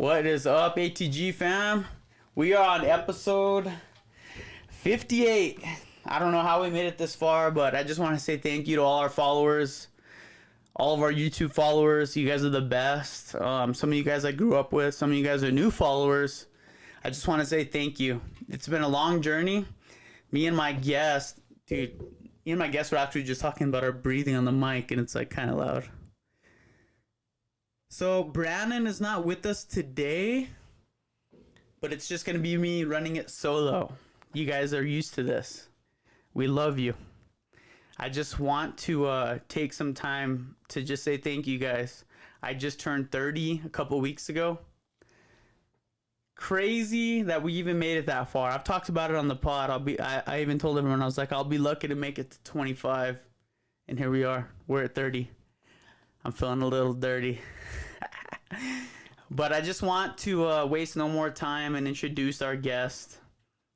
What is up, ATG fam? We are on episode 58. I don't know how we made it this far, but I just want to say thank you to all our followers, all of our YouTube followers. You guys are the best. Some of you guys I grew up with, some of you guys are new followers. I just want to say thank you. It's been a long journey. Me and my guest, were actually just talking about our breathing on the mic, and it's like kind of loud. So Brandon is not with us today, but it's just going to be me running it solo. You guys are used to this. We love you. I just want to take some time to just say thank you guys. I just turned 30 a couple weeks ago. Crazy that we even made it that far. I've talked about it on the pod. I even told everyone, I was like, I'll be lucky to make it to 25. And here we are. We're at 30. I'm feeling a little dirty. But I just want to waste no more time and introduce our guest.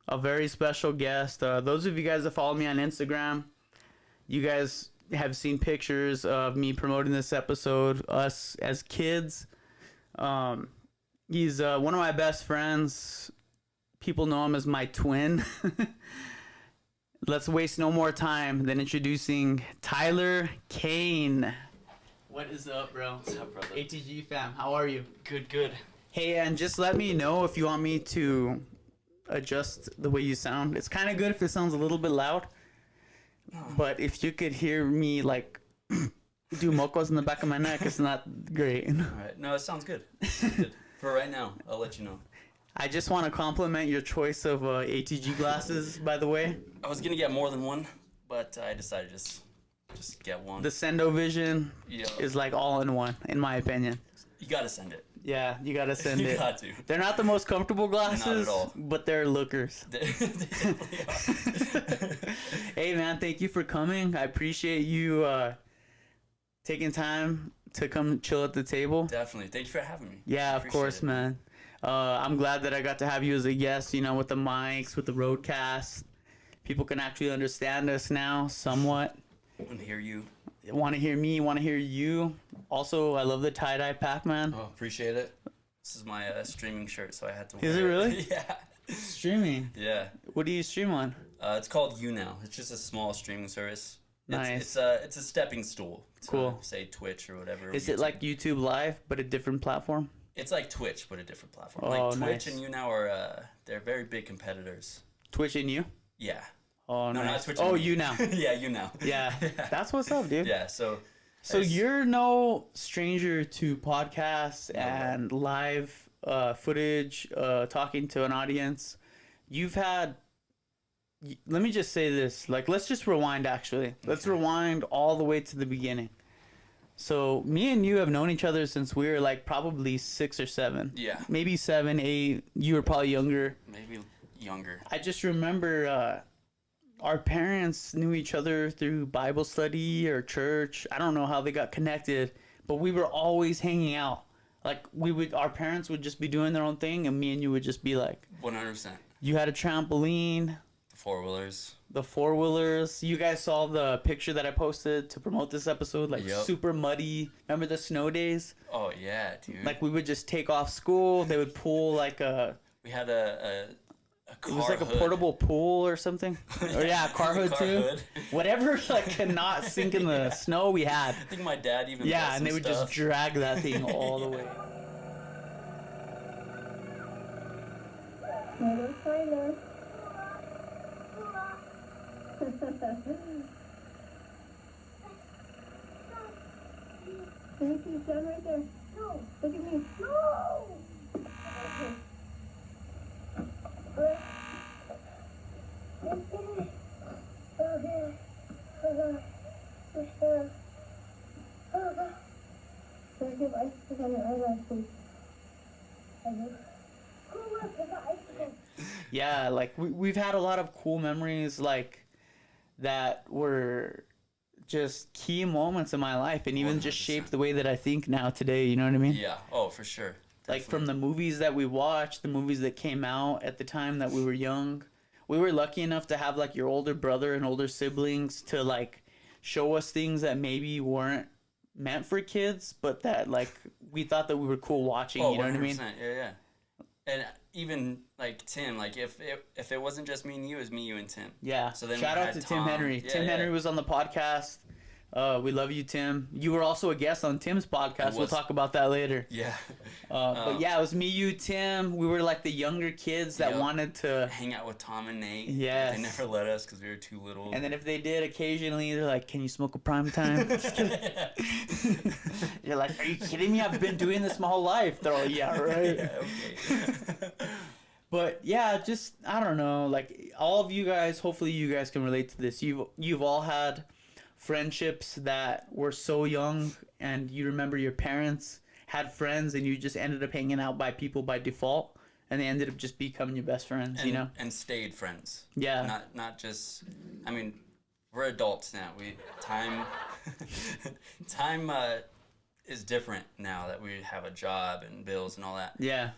A very special guest. Those of you guys that follow me on Instagram, you guys have seen pictures of me promoting this episode, us as kids. He's one of my best friends. People know him as my twin. Let's waste no more time than introducing Tyler Cain. What is up, bro? What's up, brother? ATG fam, how are you? Good. Hey, and just let me know if you want me to adjust the way you sound. It's kind of good if it sounds a little bit loud. But if you could hear me, like, do mocos in the back of my neck, it's not great. All right. No, it sounds good. For right now, I'll let you know. I just want to compliment your choice of ATG glasses, by the way. I was going to get more than one, but I decided just get one. The Sendo Vision is like all in one, in my opinion. You got to send it. Yeah, you got to send it. You got to. They're not the most comfortable glasses, Not at all. but they're lookers. They definitely are. Hey, man, thank you for coming. I appreciate you taking time to come chill at the table. Definitely. Thank you for having me. Yeah, of course, man. I'm glad that I got to have you as a guest, with the mics, with the roadcast. People can actually understand us now somewhat. Want to hear you. Want to hear me, want to hear you. Also, I love the tie-dye Pac-Man. Oh, appreciate it. This is my streaming shirt, so I had to wear Is it really? Yeah. Streaming? Yeah. What do you stream on? It's called YouNow. It's just a small streaming service. Nice. It's a stepping stool to, cool. say, Twitch or whatever. Is it like YouTube Live, but a different platform? It's like Twitch, but a different platform. Oh, like Twitch nice. and YouNow are they're very big competitors. Twitch and you? Yeah. Oh, No, nice. not Twitch. Oh, and you now. Yeah, YouNow. Yeah. That's what's up, dude. Yeah. So you're no stranger to podcasts and live footage, talking to an audience. You've had. Let me just say this. Like, let's just rewind. Actually, let's rewind all the way to the beginning. So me and you have known each other since we were like probably 6 or 7. Yeah. Maybe 7, 8. You were probably younger. Maybe younger. I just remember our parents knew each other through Bible study or church. I don't know how they got connected, but we were always hanging out. Like our parents would just be doing their own thing, and me and you would just be like, 100%. You had a trampoline. The 4-wheelers. The 4-wheelers. You guys saw the picture that I posted to promote this episode, like super muddy. Remember the snow days? Oh yeah, dude. Like we would just take off school. They would pull like a. We had a car It was like hood. a portable pool or something. Or yeah, a car hood too. Hood. Whatever like cannot sink in the snow we had. I think my dad even. Yeah, bought and they some would stuff. just drag that thing all the way. Hello, Tyler. Can you see the sun right there? No. Look at me. No. Okay. Can I give icicles on your eyelash, please? Yeah, like we've had a lot of cool memories like that were just key moments in my life and even just 100%. shaped the way that I think now today, you know what I mean? Yeah. Oh, for sure. Like from the movies that we watched, the movies that came out at the time that we were young. We were lucky enough to have like your older brother and older siblings to like show us things that maybe weren't meant for kids, but that like we thought that we were cool watching. Oh, you know what I mean? 100%. Yeah. And even like Tim, like if it wasn't just me and you, it was me, you, and Tim. Yeah. So then Shout we out had to Tim Tom. Henry. Yeah, Tim yeah. Henry was on the podcast. We love you, Tim. You were also a guest on Tim's podcast. We'll was. talk about that later. Yeah. But yeah, it was me, you, Tim. We were like the younger kids that Yep. wanted to. Hang out with Tom and Nate. Yes. They never let us because we were too little. And then if they did, occasionally they're like, "Can you smoke a prime time?" You're like, "Are you kidding me? I've been doing this my whole life." They're all, "Yeah, right." Yeah, okay. But yeah, just I don't know. Like all of you guys, hopefully you guys can relate to this. You've all had friendships that were so young, and you remember your parents had friends, and you just ended up hanging out by people by default, and they ended up just becoming your best friends. and, You know? and stayed friends. Yeah. Not just. I mean, we're adults now. Time is different now that we have a job and bills and all that. Yeah.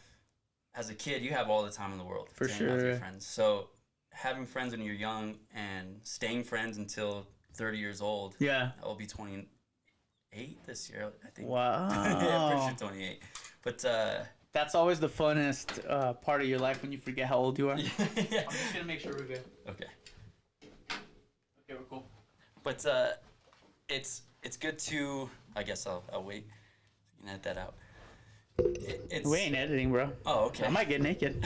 As a kid, you have all the time in the world For to hang out with your sure. friends. So having friends when you're young and staying friends until 30 years old. Yeah. I will be 28 this year, I think. Wow. Yeah, pretty sure 28. But That's always the funnest part of your life when you forget how old you are. yeah. I'm just gonna make sure we're good. Okay. Okay, we're cool. But it's good to. I guess I'll wait. You can edit that out. It's, We ain't editing, bro. Oh, okay. I might get naked.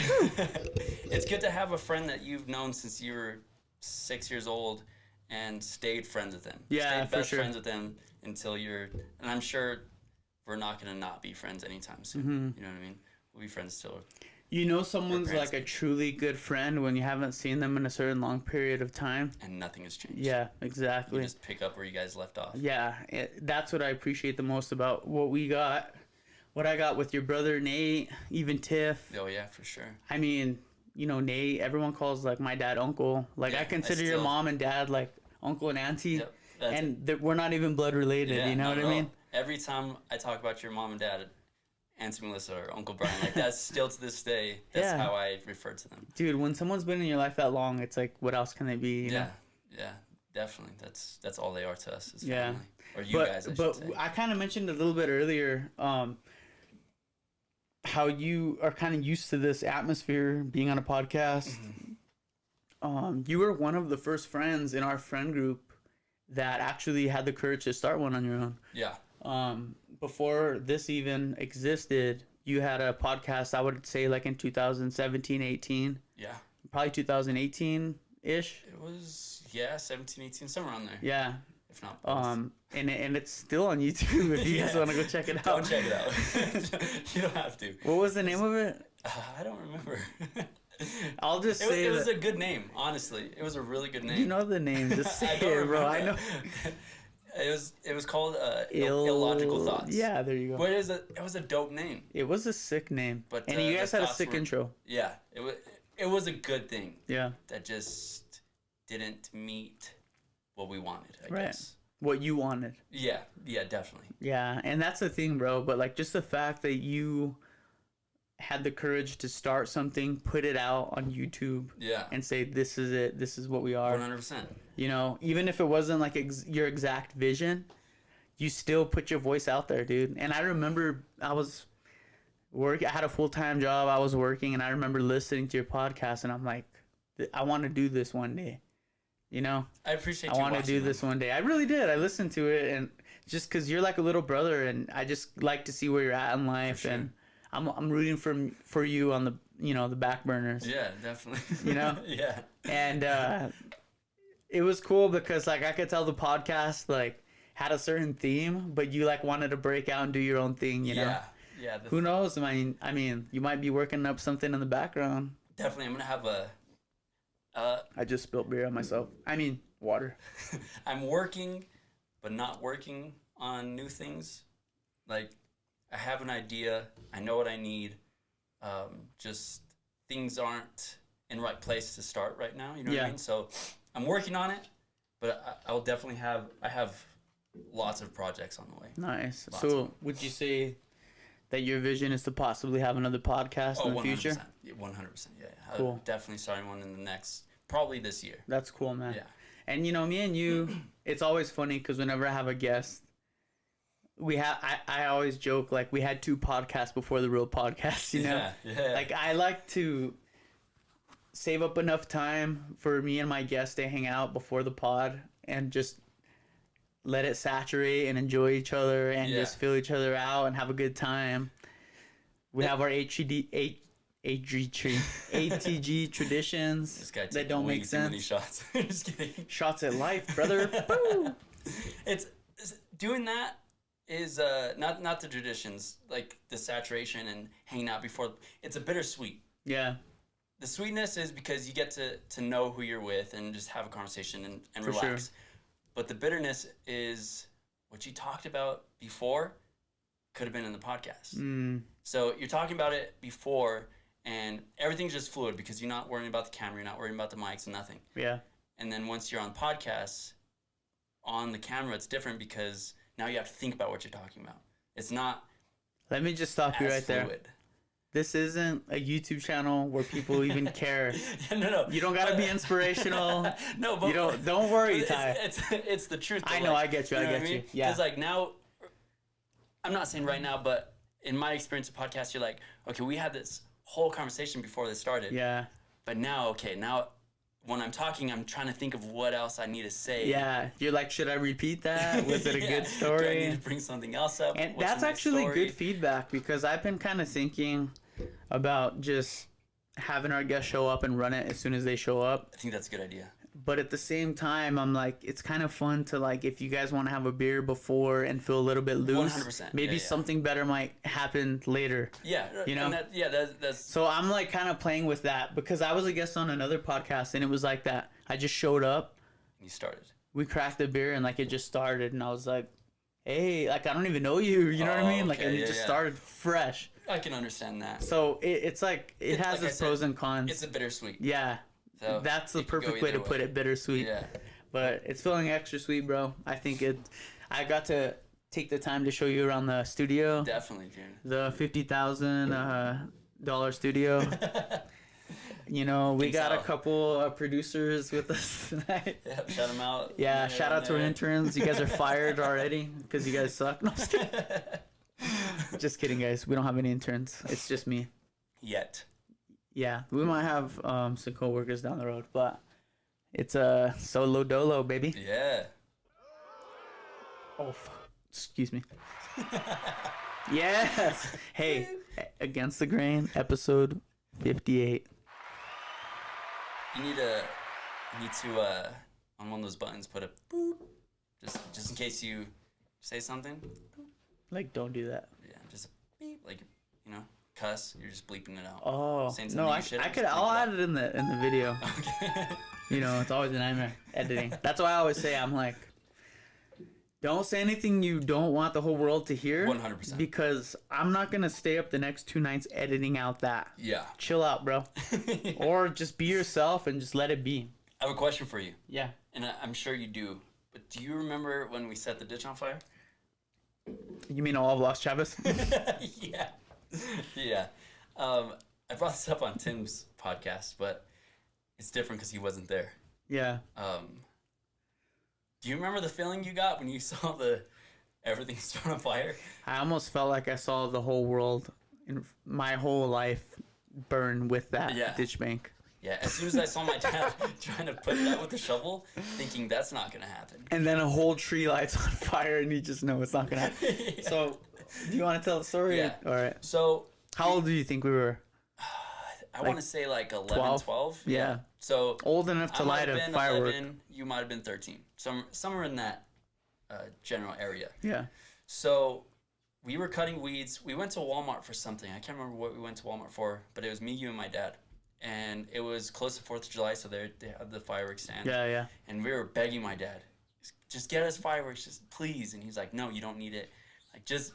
It's good to have a friend that you've known since you were 6 years old and stayed friends with them. Yeah, stayed for best sure. friends with them until you're. And I'm sure we're not gonna not be friends anytime soon. Mm-hmm. You know what I mean? We'll be friends still. You know someone's parents like a truly good friend when you haven't seen them in a certain long period of time. And nothing has changed. Yeah, You exactly. just pick up where you guys left off. Yeah, that's what I appreciate the most about what we got. What I got with your brother Nate, even Tiff. Oh yeah, for sure. I mean, you know, Nate, everyone calls like my dad uncle. Like Yeah, I I consider your still- mom and dad like uncle and auntie. Yep, that's And we're not even blood related, Yeah, you know not what at I mean? all. Every time I talk about your mom and dad, Aunt Melissa or Uncle Brian, like that's still to this day, that's Yeah. how I refer to them. Dude, when someone's been in your life that long, it's like, what else can they be? You know? Yeah, definitely. That's all they are to us as Yeah. family. Or you guys, I but should say. I kind of mentioned a little bit earlier how you are kind of used to this atmosphere being on a podcast. You were one of the first friends in our friend group that actually had the courage to start one on your own. Yeah. Before this even existed, you had a podcast, I would say like in 2017, 18, Yeah. probably 2018-ish. It was 17, 18, somewhere around there. Yeah. If not both. And it's still on YouTube if you guys Yeah. want to go check it out. Don't check it out. You don't have to. What was the name of it? I don't remember. I'll just It say was that- a good name, honestly. It was a really good name. You know the name. Just say I don't it, bro. I know. remember. It was called Illogical Thoughts. Yeah, there you go. But it was a dope name. It was a sick name. But, and you the guys had a thoughts sick were- intro. Yeah, it was a good thing Yeah. that just didn't meet what we wanted, I Right. guess. What you wanted. Yeah, definitely. Yeah, and that's the thing, bro. But like just the fact that you had the courage to start something, put it out on YouTube, Yeah. and say, "This is it. This is what we are." 100%. You know, even if it wasn't like your exact vision, you still put your voice out there, dude. And I remember I had a full-time job. I was working, and I remember listening to your podcast, and I'm like, I want to do this one day. You know, I appreciate I you want to watching do them. this one day. I really did. I listened to it, and just because you're like a little brother, and I just like to see where you're at in life, sure. and I'm rooting for you on the the back burners. Yeah, definitely. You know? Yeah. And it was cool because like I could tell the podcast like had a certain theme, but you like wanted to break out and do your own thing. You know? Yeah. Yeah. Who knows? I mean, you might be working up something in the background. Definitely, I'm gonna have a. I just spilled beer on myself. I mean, water. I'm working, but not working on new things. Like, I have an idea. I know what I need. Just things aren't in the right place to start right now. You know what Yeah. I mean? So I'm working on it, but I'll definitely I have lots of projects on the way. Nice. Lots So would you say that your vision is to possibly have another podcast in the 100%. future? 100%. Yeah. Cool. I'm definitely starting one in the next, probably this year. That's cool, man. Yeah. And me and you, it's always funny because whenever I have a guest, I always joke, like, we had 2 podcasts before the real podcast, you know? Yeah. Like, I like to save up enough time for me and my guests to hang out before the pod and just let it saturate and enjoy each other and just feel each other out and have a good time. We have our ATG traditions that don't make sense. Many shots. Just kidding. Shots at life, brother. Boo! It's doing that is not the traditions, like the saturation and hanging out before. It's a bittersweet. Yeah. The sweetness is because you get to know who you're with and just have a conversation and For relax. sure. But the bitterness is what you talked about before could have been in the podcast. So you're talking about it before and everything's just fluid because you're not worrying about the camera, you're not worrying about the mics and nothing. Yeah. And then once you're on podcasts, on the camera, it's different because now you have to think about what you're talking about. It's not. Let me just stop you right fluid. there. This isn't a YouTube channel where people even care. No. You don't gotta be inspirational. No, but don't worry, Ty. It's the truth. Though. I know, I get you. I get you. Yeah. Because like now, I'm not saying right now, but in my experience of podcasts, you're like, okay, we had this whole conversation before this started. Yeah. But now, when I'm talking, I'm trying to think of what else I need to say. Yeah. You're like, should I repeat that? Was it a good story? Do I need to bring something else up? And What's that's the next actually story? good feedback because I've been kind of thinking about just having our guests show up and run it as soon as they show up. I think that's a good idea. But at the same time, I'm like, it's kind of fun to, like, if you guys want to have a beer before and feel a little bit loose, 100%. maybe Yeah. something better might happen later. Yeah. You know? And that's So I'm like kind of playing with that because I was a guest on another podcast and it was like that. I just showed up, you started. we cracked the beer and like it just started and I was like, hey, like I don't even know you, you know what I mean? Like okay, it just started fresh. I can understand that. So it's like it has like I its said, pros and cons. It's a bittersweet. Yeah. So That's the it could go perfect way to either put it, bittersweet. Yeah. But it's feeling extra sweet, bro. I think I got to take the time to show you around the studio. Definitely, dude. The $50,000 studio. You know, we Thanks, got a Al. couple producers with us tonight. Yeah, shout them out. Yeah, shout out to our interns. You guys are fired already because you guys suck. No, I'm just kidding. Just kidding, guys. We don't have any interns. It's just me. Yet. Yeah, we might have some coworkers down the road, but it's a solo dolo, baby. Yeah. Oh, excuse me. Yes. Hey, Against the Grain, episode 58. You need to on one of those buttons put a boop, just in case you say something. Like, don't do that. Yeah, just beep, like cuss. You're just bleeping it out. Oh, Saying something no, you I shouldn't, could. just bleep I'll it add out. it in the video. Okay. You know, it's always a nightmare editing. That's why I always say, I'm like, don't say anything you don't want the whole world to hear. 100%. Because I'm not gonna stay up the next 2 nights editing out that. Yeah. Chill out, bro. Or just be yourself and just let it be. I have a question for you, Yeah. and I'm sure you do. But do you remember when we set the ditch on fire? You mean all of Los Chavez? Yeah. Yeah. I brought this up on Tim's podcast, but it's different because he wasn't there. Yeah. Do you remember the feeling you got when you saw everything start on fire? I almost felt like I saw the whole world in my whole life burn with that ditch bank. Yeah, as soon as I saw my dad trying to put it out with the shovel, thinking that's not going to happen. And then a whole tree lights on fire and you just know it's not going to happen. Yeah. So, do you want to tell the story? Yeah. All right. So, How old do you think we were? I want to say like 11, 12? 12. Yeah. So, Old enough to I might light have a been firework. 11, you might have been 13. Somewhere in that general area. Yeah. So, we were cutting weeds. We went to Walmart for something. I can't remember what we went to Walmart for, but it was me, you, and my dad. And it was close to 4th of July, so they had the fireworks stand. Yeah, yeah. And we were begging my dad, just get us fireworks, just please. And he's like, no, you don't need it. Like, just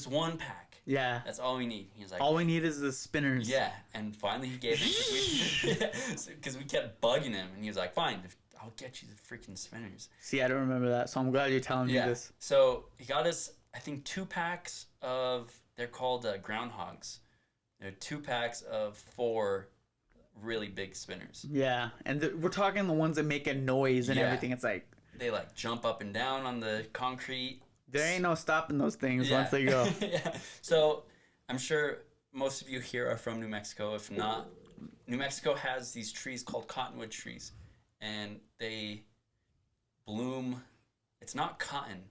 1 pack. Yeah. That's all we need. He's like, All we need is the spinners. yeah. And finally he gave it because we kept bugging him. And he was like, fine, I'll get you the freaking spinners. See, I don't remember that, so I'm glad you're telling me Yeah. this. So he got us, I think, 2 packs of, they're called groundhogs. They're 2 packs of 4 really big spinners. Yeah, and we're talking the ones that make a noise and Yeah. everything. It's like, They like jump up and down on the concrete. There ain't no stopping those things once they go. Yeah. So I'm sure most of you here are from New Mexico. If not, New Mexico has these trees called cottonwood trees, and they bloom. It's not cotton.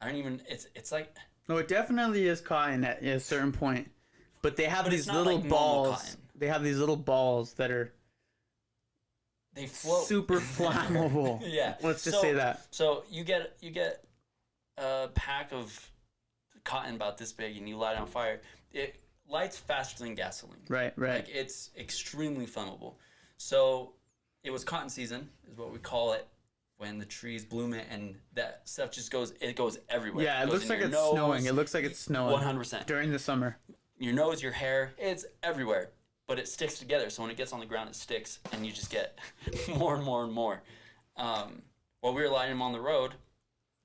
I don't even. It's like. No, it definitely is cotton at a certain point, but they have But these it's not little like normal balls. cotton. They have these little balls that are They float. super flammable. Yeah. Let's just say that. So you get a pack of cotton about this big, and you light it on fire. It lights faster than gasoline. Right. Like it's extremely flammable. So it was cotton season, is what we call it, when the trees bloom it, and that stuff just goes everywhere. Yeah, it looks like it's snowing. It looks like it's snowing. 100%. During the summer. Your nose, your hair, it's everywhere. But it sticks together, so when it gets on the ground, it sticks, and you just get more and more and more. While we were lighting them on the road.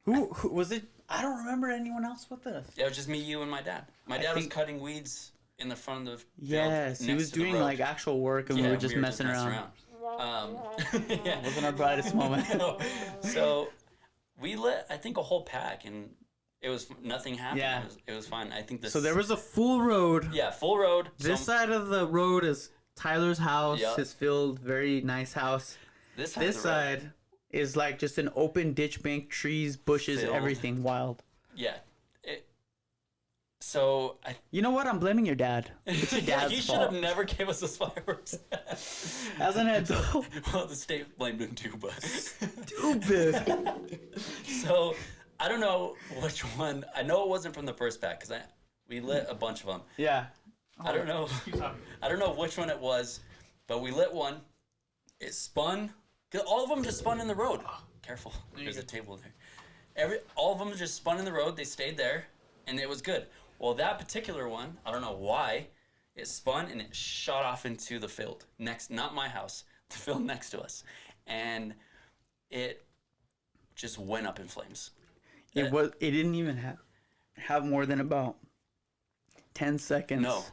Who was it? I don't remember anyone else with us. Yeah, it was just me, you, and my dad. My dad was cutting weeds in the front of the field. Yes, he was doing like actual work, and we were just messing around. Yeah. Wasn't our brightest moment. No. So we lit, I think, a whole pack, and it was nothing happened. Yeah. It was fine. I think this. So there was a full road. Yeah, full road. This side of the road is Tyler's house, Yep. his field, very nice house. This side is like just an open ditch bank, trees, bushes, Field. everything wild. Yeah. So I. You know what? I'm blaming your dad. It's your dad's He should fault. have never gave us those fireworks. As an adult. Well, the state blamed him too, but. Stupid. So I don't know which one. I know it wasn't from the first pack because we lit a bunch of them. Yeah. I don't know. I don't know which one it was, but we lit one. It spun. Cause all of them just spun in the road. Careful. There's a table there. All of them just spun in the road. They stayed there, and it was good. Well, that particular one, I don't know why, it spun and it shot off into the field next. Not my house, the field next to us, and it just went up in flames. It didn't even have more than about 10 seconds. No.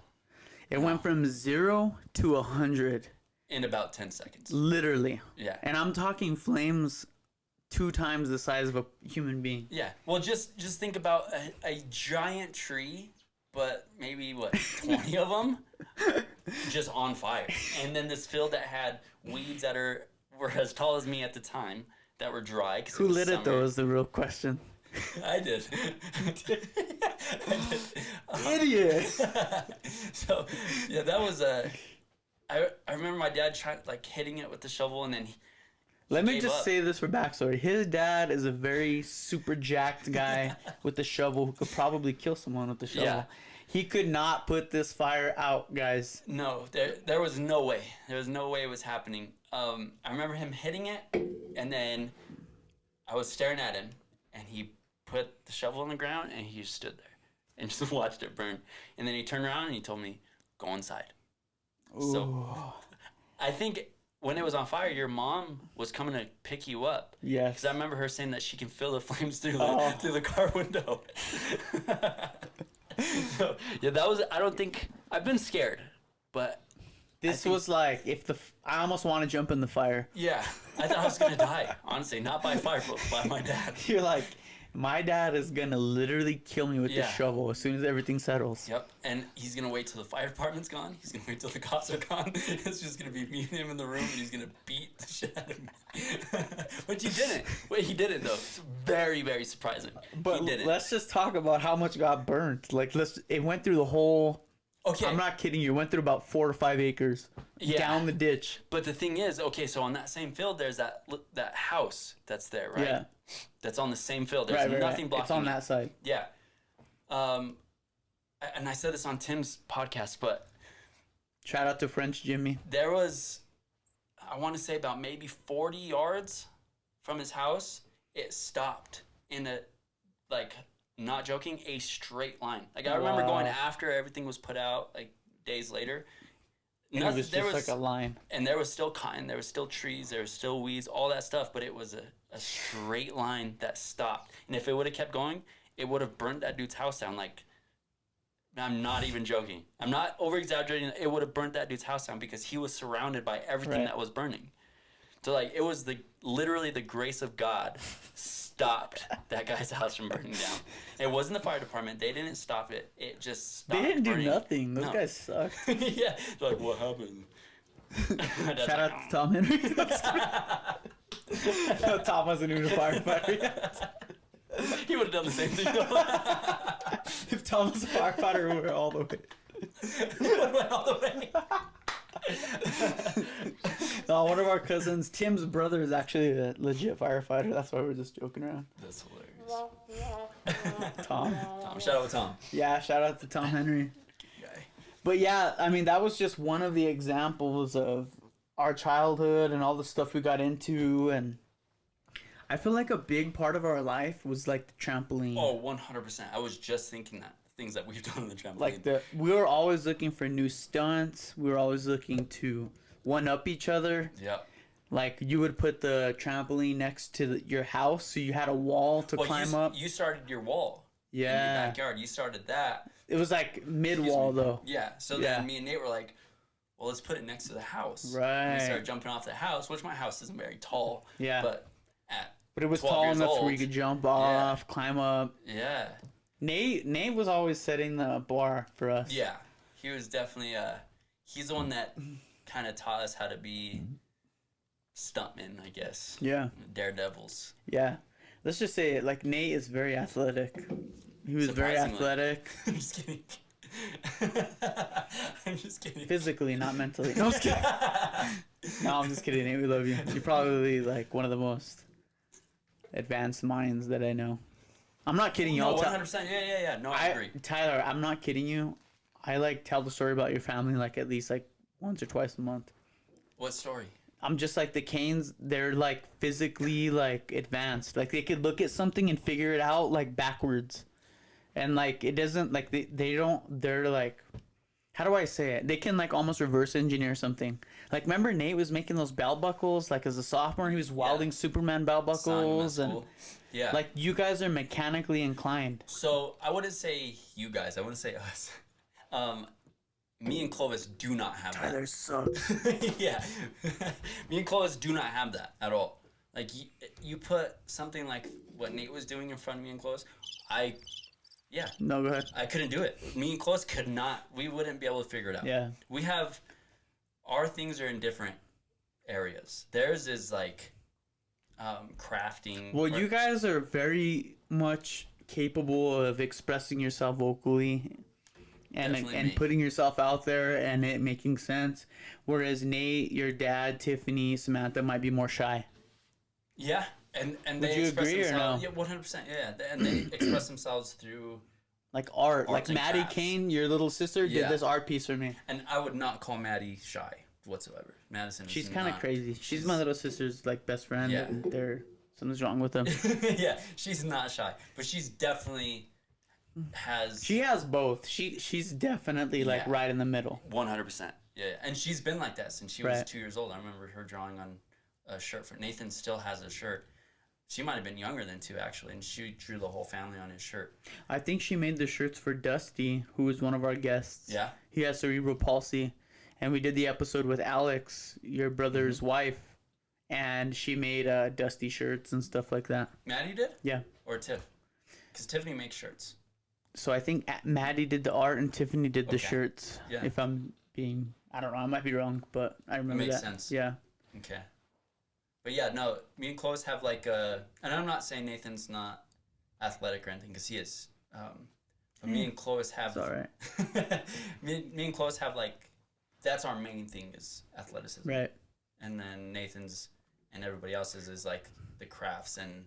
It went from 0 to 100. In about 10 seconds. Literally. Yeah. And I'm talking flames 2 times the size of a human being. Yeah. Well, just think about a giant tree, but maybe, 20 of them just on fire. And then this field that had weeds that were as tall as me at the time that were dry. Who lit it, though, is the real question. I did. Idiot! So, yeah, that was I remember my dad hitting it with the shovel, and then Let me gave just up. say this for backstory. His dad is a very super jacked guy with the shovel who could probably kill someone with the shovel. Yeah. He could not put this fire out, guys. No, there was no way. There was no way it was happening. I remember him hitting it, and then I was staring at him, and he put the shovel on the ground, and he just stood there and just watched it burn. And then he turned around and he told me, "Go inside." Ooh. So I think when it was on fire, your mom was coming to pick you up. Yes. Because I remember her saying that she can feel the flames through Oh. the car window. So, yeah, that was. I don't think I've been scared, but This was like I almost want to jump in the fire. yeah, I thought I was gonna die. Honestly, not by fire, but by my dad. You're like, my dad is gonna literally kill me with Yeah. this shovel as soon as everything settles. Yep, and he's gonna wait till the fire department's gone. He's gonna wait till the cops are gone. It's just gonna be me and him in the room, and he's gonna beat the shit out of me. But he didn't. Wait, he didn't though. It's very, very surprising. But he didn't. let's just talk about how much got burnt. Like, it went through the whole. Okay. I'm not kidding you. It went through about 4 or 5 acres. Yeah. Down the ditch. But the thing is, okay, so on that same field, there's that house that's there, right? Yeah. That's on the same field. There's nothing blocking It's on it. that side. Yeah. And I said this on Tim's podcast, but Shout out to French Jimmy. there was, I want to say about maybe 40 yards from his house, it stopped in a, not joking, a straight line. Like, I remember Wow. going after everything was put out, days later. And it was just like a line. And there was still cotton, there was still trees, there was still weeds, all that stuff, but it was a straight line that stopped. And if it would have kept going, it would have burnt that dude's house down. I'm not even joking. I'm not over-exaggerating. It would have burnt that dude's house down because he was surrounded by everything Right. that was burning. So like it was literally the grace of God stopped that guy's house from burning down. It wasn't the fire department. They didn't stop it. It just stopped. They didn't do burning. nothing. Those No. guys suck. Yeah. They're like, what happened? Shout out to Tom Henry. No, Tom wasn't even a firefighter yet. He would have done the same thing. If Tom was a firefighter, we were all the way. Went all the way. One of our cousins, Tim's brother, is actually a legit firefighter. That's why we're just joking around. That's hilarious. Tom. Shout out to Tom. Yeah, shout out to Tom Henry. Guy. But yeah, I mean, that was just one of the examples of our childhood and all the stuff we got into. And I feel like a big part of our life was like the trampoline. Oh, 100%. I was just thinking that. Things that we've done on the trampoline. Like we were always looking for new stunts. We were always looking to one up each other. Yeah. Like you would put the trampoline next to your house, so you had a wall to climb up. You started your wall. Yeah. In your backyard. You started that. It was like mid wall though. Yeah. So Yeah. then me and Nate were like, well, let's put it next to the house. Right. And we started jumping off the house, which my house isn't very tall. Yeah. But it was 12 tall years enough old, where you could jump off, climb up. Yeah. Nate was always setting the bar for us. Yeah. He was definitely he's the one that kind of taught us how to be stuntmen, I guess. Yeah. Daredevils. Yeah. Let's just say it, like Nate is very athletic. He was very Surprisingly. athletic. I'm just kidding. I'm just kidding. Physically, not mentally. No, I'm just kidding. No, I'm just kidding, Nate. We love you. You're probably like one of the most advanced minds that I know. I'm not kidding you. No, I'll tell- 100%. Yeah. No, I agree. Tyler, I'm not kidding you. I like tell the story about your family like at least like once or twice a month. What story? I'm just like the Cains, they're like physically like advanced. Like they could look at something and figure it out like backwards. And like it doesn't like they're like, how do I say it? They can like almost reverse engineer something. Like remember Nate was making those belt buckles like as a sophomore, he was welding Superman belt buckles and yeah. like you guys are mechanically inclined. So I wouldn't say you guys. I wouldn't say us. Me and Clovis do not have Tyler that. sucks. Yeah. Me and Clovis do not have that at all. Like you put something like what Nate was doing in front of me and Clovis, No, go ahead. I couldn't do it. Me and Clovis could not. We wouldn't be able to figure it out. Yeah. We have our things are in different areas. Theirs is like crafting. Well, you guys are very much capable of expressing yourself vocally Definitely and me. putting yourself out there and it making sense. Whereas Nate, your dad, Tiffany, Samantha might be more shy. Yeah, and Would they you express agree or themselves. no? Yeah, 100%. Yeah, and they express themselves through. Like art. Like Arts and Maddie crafts. Cain, your little sister, Yeah. did this art piece for me. And I would not call Maddie shy whatsoever. Madison. She's is kind of not- crazy. She's my little sister's like best friend. Yeah. And something's wrong with them. Yeah, she's not shy, but she's definitely has. She has both. She's definitely like Yeah. right in the middle. 100%. Yeah, and she's been like that since she was Right. 2 years old. I remember her drawing on a shirt for Nathan. Still has a shirt. She might have been younger than 2 actually, and she drew the whole family on his shirt. I think she made the shirts for Dusty, who was one of our guests. Yeah. He has cerebral palsy. And we did the episode with Alex, your brother's wife. And she made Dusty shirts and stuff like that. Maddie did? Yeah. Or Tiff? Because Tiffany makes shirts. So I think Maddie did the art and Tiffany did the Okay. shirts. Yeah. If I'm being, I don't know, I might be wrong, but I remember makes that. sense. Yeah. Okay. But yeah, no, me and Clovis have like a, and I'm not saying Nathan's not athletic or anything, because he is. But me and Clovis have. It's all right. me and Clovis have like, that's our main thing is athleticism. Right. And then Nathan's and everybody else's is like the crafts and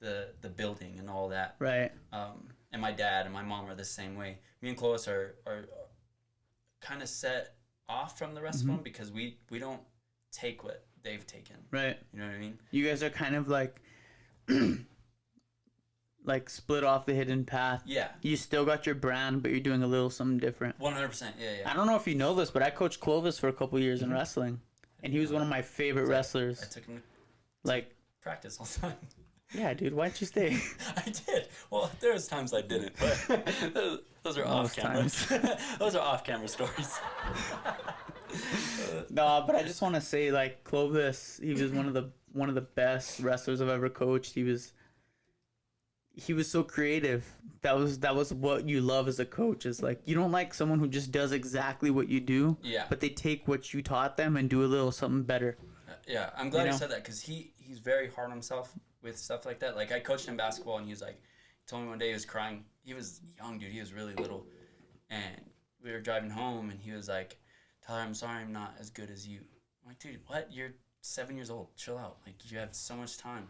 the building and all that. Right. And my dad and my mom are the same way. Me and Clovis are kind of set off from the rest Mm-hmm. of them because we don't take what they've taken. Right. You know what I mean? You guys are kind of like, like split off the hidden path. Yeah. You still got your brand, but you're doing a little something different. 100%. Yeah. I don't know if you know this, but I coached Clovis for a couple years in wrestling, and he was one of my favorite I wrestlers. took him to Like, practice all the time. yeah, dude, why'd you stay? I did. Well, there was times I didn't, but those are off Most camera. Those are off camera stories. No, but I just want to say, like, Clovis, he was one of the best wrestlers I've ever coached. He was so creative. That was what you love as a coach. Is like, you don't like someone who just does exactly what you do, Yeah. but they take what you taught them and do a little something better. Yeah, I'm glad You you know? said that because he's very hard on himself with stuff like that. Like, I coached him basketball, and he was like, he told me one day he was crying. He was young, dude. He was really little. And we were driving home, and he was like, Tyler, I'm sorry I'm not as good as you. I'm like, dude, what? You're 7 years old. Chill out. Like, you have so much time.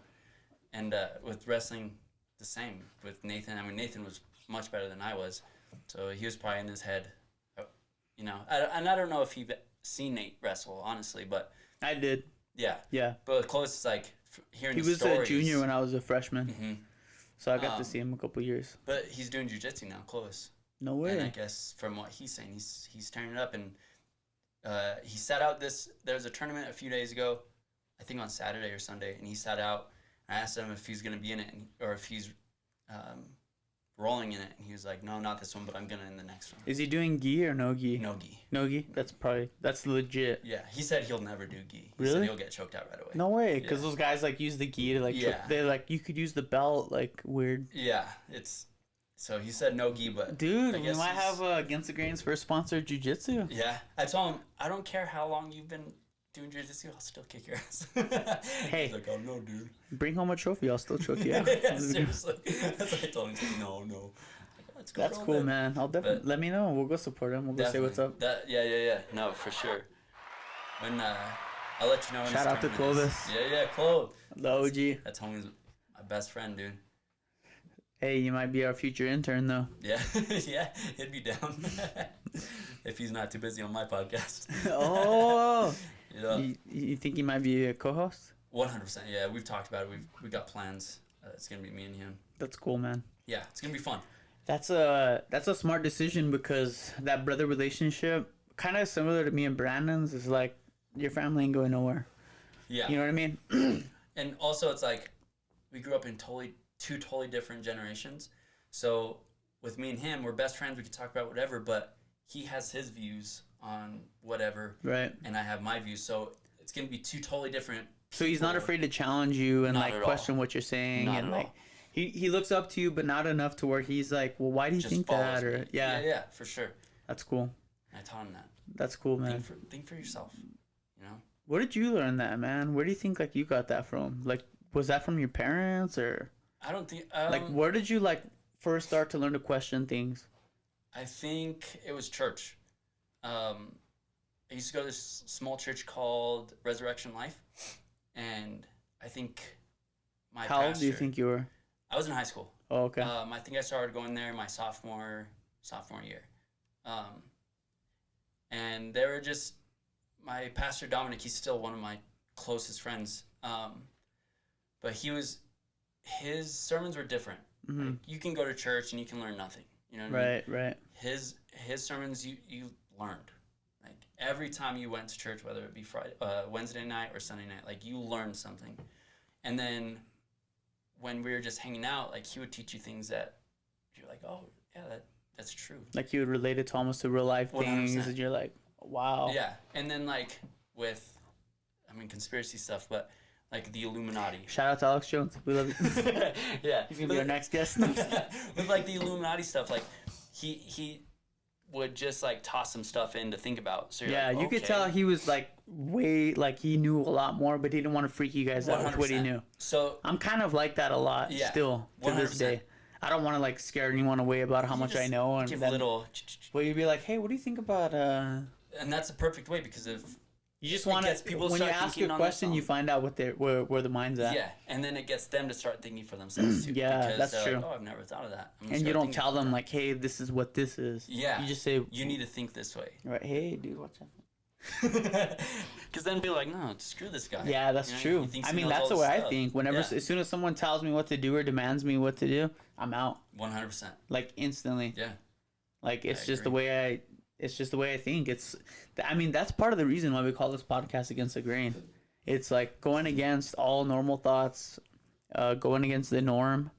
And with wrestling, the same. With Nathan, I mean, Nathan was much better than I was. So he was probably in his head, you know. And I don't know if you've seen Nate wrestle, honestly, but I did. yeah. Yeah. But close is like hearing He the was stories. a junior when I was a freshman, Mhm. so I got to see him a couple years. But he's doing jiu-jitsu now, close. No And I way. guess from what he's saying, he's turning it up. And he sat out there was a tournament a few days ago, I think on Saturday or Sunday, and he sat out. I asked him if he's going to be in it or if he's rolling in it. And he was like, no, not this one, but I'm going to in the next one. Is he doing gi or no gi? No gi. No gi? That's legit. Yeah, he said he'll never do gi. He Really? said he'll get choked out right away. No way, because Yeah. those guys like use the gi to like Yeah. they like you could use the belt like weird. Yeah, so he said no gi, but Dude, I we guess might he's- have Against the Grain's first sponsor jiu-jitsu. Yeah, I told him I don't care how long you've been doing jiu-jitsu, I'll still kick your ass. Hey. He's like, oh no, dude. Bring home a trophy, I'll still choke you out. Yeah, seriously. That's what I told him. He's like, no. Like, let's go. That's roll cool, then. man. I'll definitely But- let me know. We'll go support him. We'll go say what's up. Yeah. No, for sure. When I'll let you know. When Shout his out to tournament is. Clovis. Yeah, Clove. The OG. That's homie's my best friend, dude. Hey, you might be our future intern though. Yeah, yeah, he'd be down if he's not too busy on my podcast. Oh, Yeah, you think he might be a co-host? 100%. Yeah, we've talked about it. We got plans. It's gonna be me and him. That's cool, man. Yeah, it's gonna be fun. That's a smart decision because that brother relationship, kind of similar to me and Brandon's, is like your family ain't going nowhere. Yeah, You know what I mean? and also it's like we grew up in two totally different generations. So with me and him, we're best friends. We can talk about whatever, but he has his views on whatever, Right. and I have my views. So it's gonna be two totally different. So he's not people. afraid to challenge you and Not like at all. question what you're saying Not and at like all. he looks up to you, but not enough to where he's like, well, why do you Just think follows that? Or me. yeah, yeah, for sure. that's cool. I taught him that. That's cool, man. Think for yourself. You know. Where did you learn that, man? Where do you think like you got that from? Like, was that from your parents or I don't think. like where did you like first start to learn to question things? I think it was church. I used to go to this small church called Resurrection Life, and I think my How old do you pastor- think you were? I was in high school. Oh, okay. I think I started going there my sophomore year, and they were just my pastor Dominic. He's still one of my closest friends, but his sermons were different. Mhm. Like, you can go to church and you can learn nothing. You know what I mean? Right. His sermons you learned. Like every time you went to church, whether it be Wednesday night or Sunday night, like you learned something. And then when we were just hanging out, like he would teach you things that you're like, oh yeah, that's true. Like you would relate it to almost to real life things, 100%. and you're like, wow. Yeah, and then like with, I mean conspiracy stuff, but like the Illuminati. Shout out to Alex Jones. We love you. Yeah, He's gonna be our next guest. With like the Illuminati stuff, like he would just like toss some stuff in to think about. So you're Yeah, like, you could okay. tell he was like way like he knew a lot more, but he didn't want to freak you guys out with what he 100%. knew. So I'm kind of like that a lot Yeah, still to this 100%. day. I don't want to like scare anyone away about how you much I just know, and give then, little, well, you'd be like, hey, what do you think about and that's a perfect way because if You just It want gets to people to when you start ask thinking a on their question, you own. find out what where the mind's at. yeah, and then it gets them to start thinking for themselves too. Yeah, because that's they're true. Like, oh, I've never thought of that. I'm gonna And you start don't thinking tell about them that. like, hey, this is what this is. Yeah. You just say, You need to think this way. right, hey, dude, watch out. Because then be like, no, screw this guy. Yeah, that's You know, true. he thinks I he mean, knows that's the all way this I stuff. think. Whenever, Yeah. as soon as someone tells me what to do or demands me what to do, I'm out. 100%. Like instantly. Yeah. Like it's I just the agree. way it's just the way I think. I mean, that's part of the reason why we call this podcast Against the Grain. It's like going against all normal thoughts, going against the norm,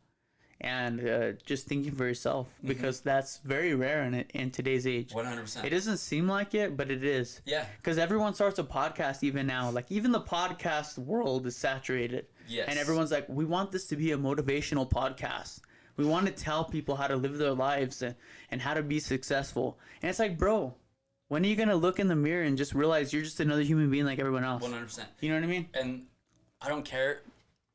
and just thinking for yourself, because that's very rare in today's age. 100%. It doesn't seem like it, but it is. Yeah. Because everyone starts a podcast even now. Like, even the podcast world is saturated. Yes. And everyone's like, we want this to be a motivational podcast. We want to tell people how to live their lives and how to be successful. And it's like, bro, when are you going to look in the mirror and just realize you're just another human being like everyone else? 100%. You know what I mean? And I don't care.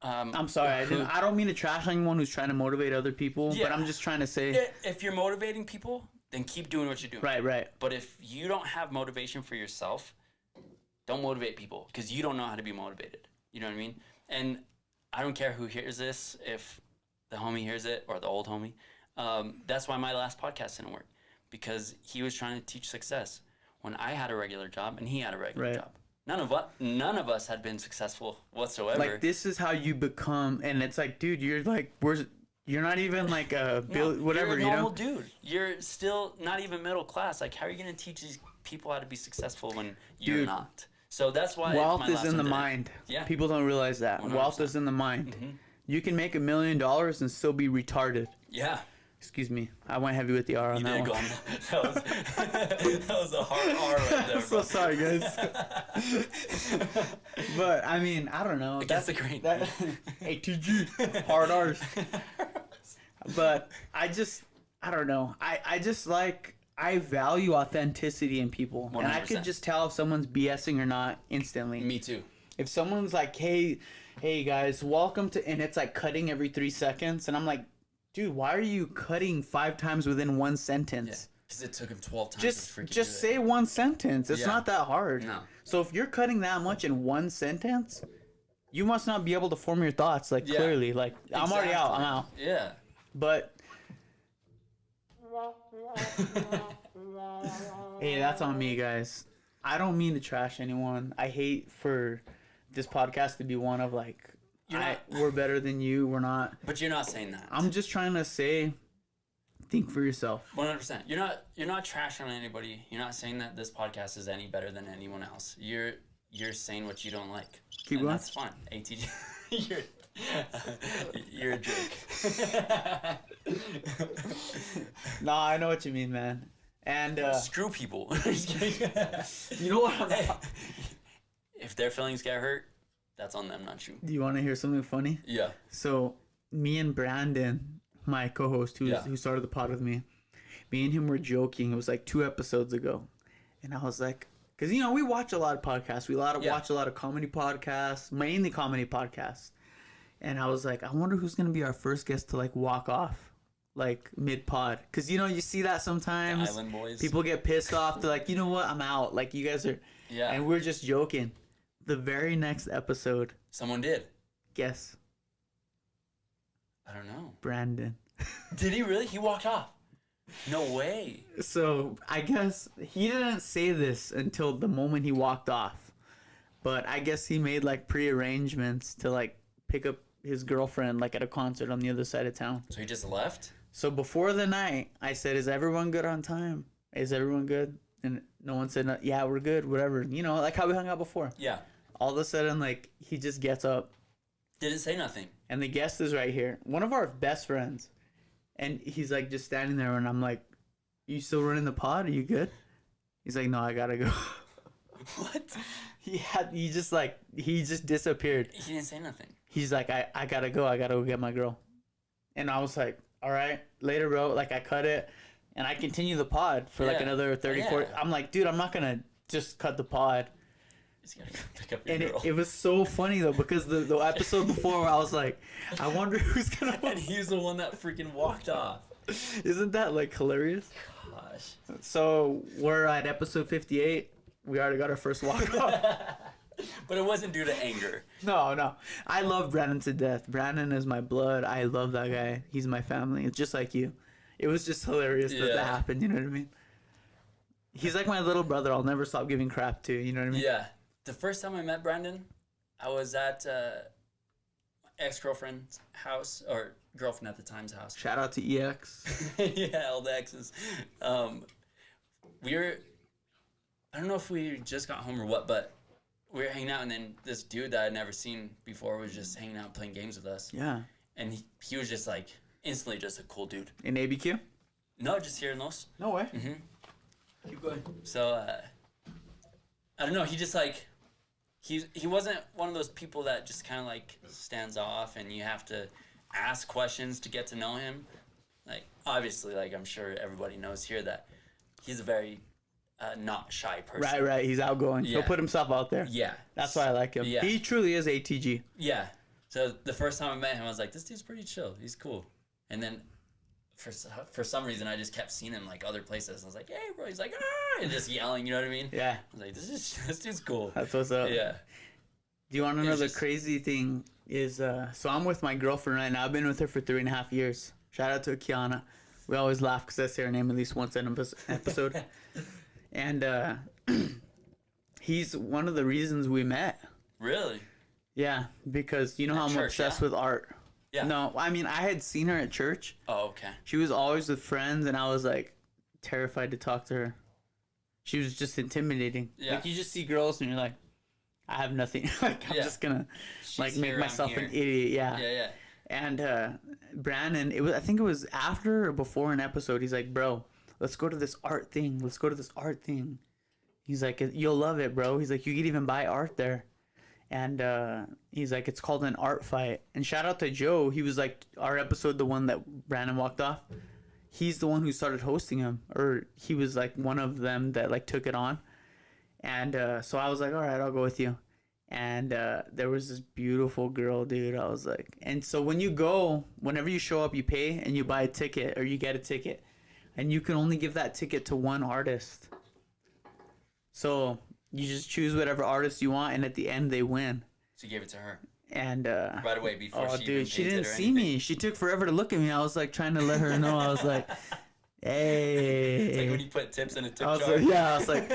I'm sorry. I don't mean to trash anyone who's trying to motivate other people, Yeah. but I'm just trying to say. If you're motivating people, then keep doing what you're doing. Right. But if you don't have motivation for yourself, don't motivate people, because you don't know how to be motivated. You know what I mean? And I don't care who hears this, if the homie hears it or the old homie. That's why my last podcast didn't work, because he was trying to teach success when I had a regular job and he had a regular job. None of us had been successful whatsoever. Like, this is how you become, and it's like, dude, you're like, you're not even like a whatever, you're a normal you know? dude. You're still not even middle class. Like, how are you going to teach these people how to be successful when you're not? So that's why wealth is in the mind. Yeah. People don't realize that. 100%. Wealth is in the mind. You can make $1 million and still be retarded. Yeah. Excuse me. I went heavy with the R on that one. That was a hard R right there. I'm so sorry, guys. But, I mean, I don't know. That's the grain. ATG. Hard R's. But I don't know. I just like... I value authenticity in people. 100%. And I could just tell if someone's BSing or not instantly. Me too. If someone's like, hey guys, welcome to... And it's like cutting every 3 seconds. And I'm like, dude, why are you cutting 5 times within one sentence? Because it took him 12 times to freaking Just say one sentence. It's not that hard. No. So if you're cutting that much in one sentence, you must not be able to form your thoughts, like, clearly. Like, I'm already out. I'm out. Yeah. But... Hey, that's on me, guys. I don't mean to trash anyone. I hate for this podcast to be one of like, we're better than you. We're not. But you're not saying that. I'm just trying to say, think for yourself. 100%. You're not trashing on anybody. You're not saying that this podcast is any better than anyone else. You're saying what you don't like. Keep going. That's fine. ATG. You're a jerk. No, I know what you mean, man. And screw people. you know what? If their feelings get hurt, that's on them, not you. Do you want to hear something funny? Yeah. So me and Brandon, my co-host who started the pod with me and him were joking. It was like 2 episodes ago, and I was like, because we watch a lot of podcasts. We watch a lot of comedy podcasts, mainly comedy podcasts. And I was like, I wonder who's gonna be our first guest to like walk off, like mid-pod, because you see that sometimes. The Island Boys. People get pissed off. They're like, you know what? I'm out. Like, you guys are. Yeah. And we're just joking. The very next episode. Someone did. Guess. I don't know. Brandon. Did he really? He walked off. No way. So I guess he didn't say this until the moment he walked off, but I guess he made like pre-arrangements to like pick up his girlfriend like at a concert on the other side of town. So he just left? So before the night, I said, "Is everyone good on time? Is everyone good?" And no one said, "Yeah, we're good, whatever." Like how we hung out before. Yeah. All of a sudden, like, he just gets up. Didn't say nothing. And the guest is right here. One of our best friends. And he's like just standing there, and I'm like, "You still running the pod? Are you good?" He's like, "No, I gotta go." What? He just disappeared. He didn't say nothing. He's like, I gotta go get my girl. And I was like, all right, later, bro. Like, I cut it, and I continue the pod for like another 30, 40. I'm like, dude, I'm not gonna just cut the pod. He's gotta go pick up your And girl. it was so funny though, because the episode before I was like, I wonder who's gonna. And he's the one that freaking walked off. Isn't that like hilarious? Gosh. So we're at episode 58. We already got our first walk off. But it wasn't due to anger. No. I love Brandon to death. Brandon is my blood. I love that guy. He's my family. It's just like you. It was just hilarious that happened. You know what I mean? He's like my little brother. I'll never stop giving crap to. You know what I mean? Yeah. The first time I met Brandon, I was at my ex-girlfriend's house, or girlfriend at the time's house. Shout out to EX. Yeah, all the exes. We were, I don't know if we just got home or what, but we were hanging out, and then this dude that I'd never seen before was just hanging out playing games with us. Yeah. And he was just like instantly just a cool dude. In ABQ? No, just here in Los. No way. Mm-hmm. Keep going. So, I don't know. He just like, he wasn't one of those people that just kind of like stands off and you have to ask questions to get to know him. Like, obviously, like I'm sure everybody knows here that he's a very not shy person. Right. He's outgoing. Yeah. He'll put himself out there. Yeah. That's why I like him. Yeah. He truly is ATG. Yeah. So the first time I met him, I was like, this dude's pretty chill. He's cool. And then for some reason, I just kept seeing him like other places. I was like, hey, bro. He's like, ah, and just yelling. You know what I mean? Yeah. I was like, this dude's cool. That's what's up. Yeah. Do you want to know the just- crazy thing is, so I'm with my girlfriend right now. I've been with her for 3.5 years. Shout out to Kiana. We always laugh because I say her name at least once in an episode. And he's one of the reasons we met. Really? Yeah, because you know how I'm church, obsessed yeah? with art. Yeah. No, I mean, I had seen her at church. Oh, okay. She was always with friends, and I was like terrified to talk to her. She was just intimidating. Yeah. Like you just see girls, and you're like, I have nothing. Like I'm Yeah. just gonna like She's make here, I'm myself here. an idiot. Yeah. Yeah. And Brandon, I think it was after or before an episode. He's like, bro, let's go to this art thing. Let's go to this art thing. He's like, you'll love it, bro. He's like, you could even buy art there. And he's like, it's called an art fight. And shout out to Joe. He was like, our episode, the one that Brandon walked off. He's the one who started hosting him, or he was like one of them that like took it on. And so I was like, all right, I'll go with you. And there was this beautiful girl, dude. I was like, and so when you go, whenever you show up, you pay and you buy a ticket or you get a ticket, and you can only give that ticket to one artist. So you just choose whatever artist you want, and at the end they win. So you gave it to her And right away before oh, she dude, even she painted didn't or see anything. me. She took forever to look at me. I was like trying to let her know. I was like, hey. It's like when you put tips in a tip I was jar. like, yeah, I was like,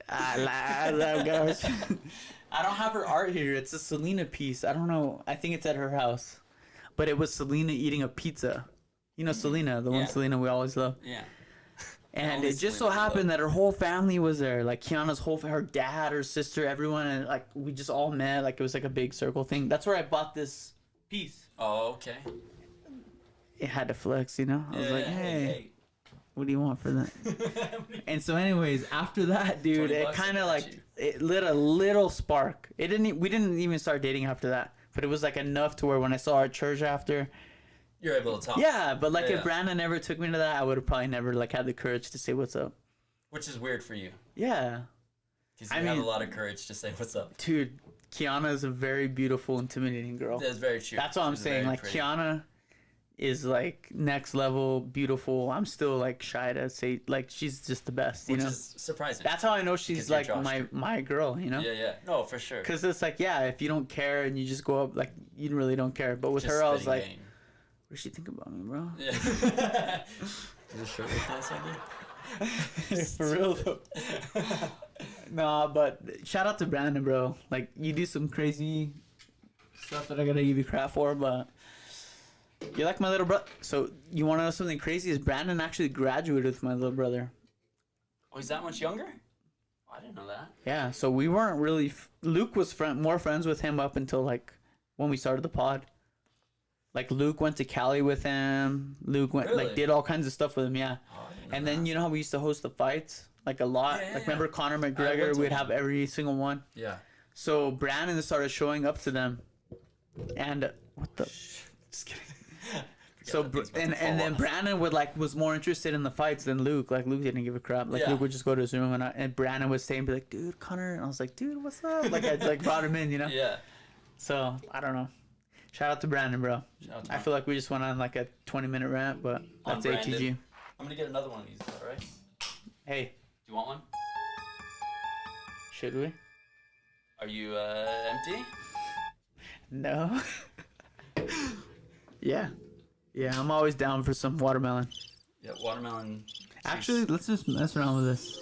I love gosh. I don't have her art here. It's a Selena piece. I don't know. I think it's at her house. But it was Selena eating a pizza. You know Selena, the one Yeah. Selena we always love. Yeah. And Only it just so Selena we happened that her whole family was there. Like Kiana's her dad, her sister, everyone. And like we just all met. Like it was like a big circle thing. That's where I bought this piece. Oh, okay. It had to flex, you know? I was like, hey. What do you want for that? hey. And so, anyways, after that, dude, 20 it bucks, kind I of got like you. it lit a little spark. We didn't even start dating after that, but it was like enough to where when I saw her at church after, You're able to talk. yeah. But like Yeah. if Brandon never took me to that, I would have probably never like had the courage to say what's up. Which is weird for you. Yeah, Because you I have mean- a lot of courage to say what's up. dude, Kiana is a very beautiful, intimidating girl. That's very true. That's what I'm She's saying. very Like pretty. Kiana is like next level beautiful. I'm still like shy to say like she's just the best. You Which know, is surprising. that's how I know she's Because you're like Josh, my girl. You know. Yeah. No, for sure. Because it's like, yeah, if you don't care and you just go up, like, you really don't care. But with her, I was like, Game. what does she think about me, bro? Yeah. Is it shirt like this, I For real, though. Nah, but shout out to Brandon, bro. Like, you do some crazy stuff that I gotta give you crap for, but you're like my little brother. So, you wanna know something crazy? Is Brandon actually graduated with my little brother. Oh, he's that much younger? Oh, I didn't know that. Yeah, so we weren't really... Luke was more friends with him up until, like, when we started the pod. Like, Luke went to Cali with him. Luke went, Really? like, did all kinds of stuff with him, yeah. Oh, I didn't know And then, that. you know how we used to host the fights? Like, a lot? Yeah, like, yeah. remember Conor I went McGregor? to We'd one. have every single one. Yeah. So, Brandon started showing up to them. And, what the... Just kidding. So, and then Brandon was more interested in the fights than Luke. Like, Luke didn't give a crap. Like, Yeah. Luke would just go to his room, and Brandon would stay and be like, dude, Connor. And I was like, dude, what's up? Like, I like brought him in, you know? Yeah. So, I don't know. Shout out to Brandon, bro. Shout out to I Brandon. feel like we just went on like a 20-minute rant, but On that's Brandon. ATG. I'm gonna get another one of these, all right? Do Hey, you want one? should we? Are you empty? No. Yeah. Yeah, I'm always down for some watermelon. Yeah, watermelon. Actually, juice. let's just mess around with this.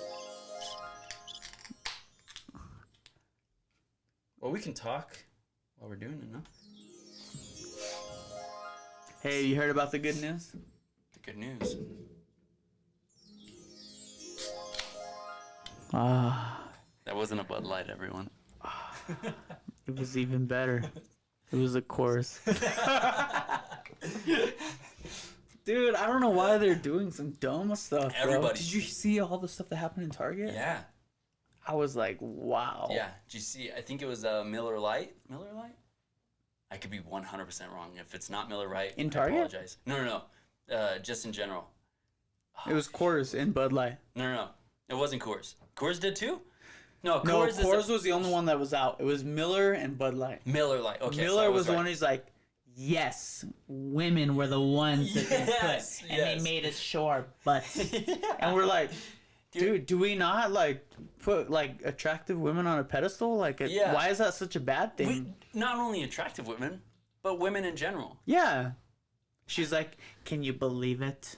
Well, we can talk while we're doing it, no? Hey, you heard about the good news? The good news. Ah, That wasn't a Bud Light, everyone. it was even better. It was a chorus. Dude, I don't know why they're doing some dumb stuff, bro. Everybody. Did you see all the stuff that happened in Target? Yeah. I was like, wow. Yeah. Did you see? I think it was Miller Lite. Miller Lite? I could be 100% wrong. If it's not Miller Lite, In I Target? apologize. No. Just in general. It was Coors and Bud Light. No. It wasn't Coors. Coors did too? No, No, Coors, Coors was the only one that was out. It was Miller and Bud Light. Miller Lite. Okay. Miller so was the right. one who's like, yes, women were the ones that they Yes, put, and yes. they made us show our butts. Yeah. And we're like, dude, do we not like put like attractive women on a pedestal? Like, Yeah. why is that such a bad thing? Not only attractive women, but women in general. Yeah. She's like, can you believe it?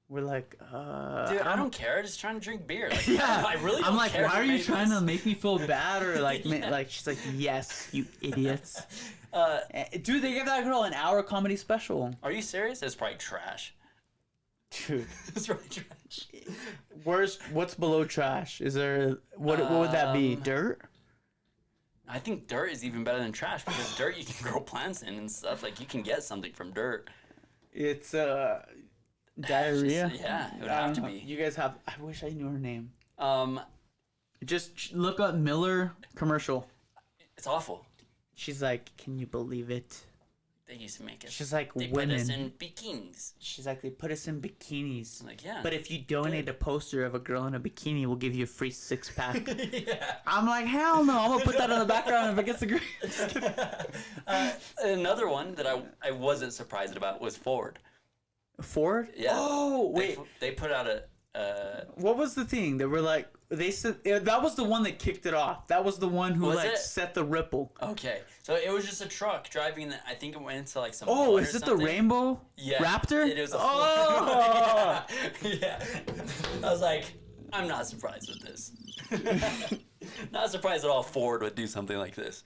We're like, Dude, I don't care. I'm just trying to drink beer. Like, Yeah, I really don't I'm like, care why who are you made trying this. to make me feel bad or like, Yeah. like she's like, yes, you idiots. Uh, Dude, they gave that girl an hour comedy special. are you serious? It's probably trash. Dude, It's probably trash. what's below trash? Is there what would that be? Dirt? I think dirt is even better than trash because dirt you can grow plants in and stuff. Like you can get something from dirt. It's diarrhea. Just- yeah, it would I have don't to know. be. You guys have. I wish I knew her name. Um, Just look up Miller commercial. it's awful. She's like, can you believe it? They used to make us. She's like, They women. put us in bikinis. She's like, they put us in bikinis. I'm like, yeah. But if you donate a poster of a girl in a bikini, we'll give you a free 6-pack. Yeah. I'm like, hell no. I'm gonna put that in the background if it gets a grade. Another one that I wasn't surprised about was Ford. Ford? Yeah. Oh wait. They put out a. What was the thing? They were like, they said that was the one that kicked it off. That was the one who Was like it? set the ripple. Okay, so it was just a truck driving. I think it went into like some. Oh, mud is or it the something. rainbow Yeah, raptor? It was a Oh! yeah. I was like, I'm not surprised with this. Not surprised at all Ford would do something like this.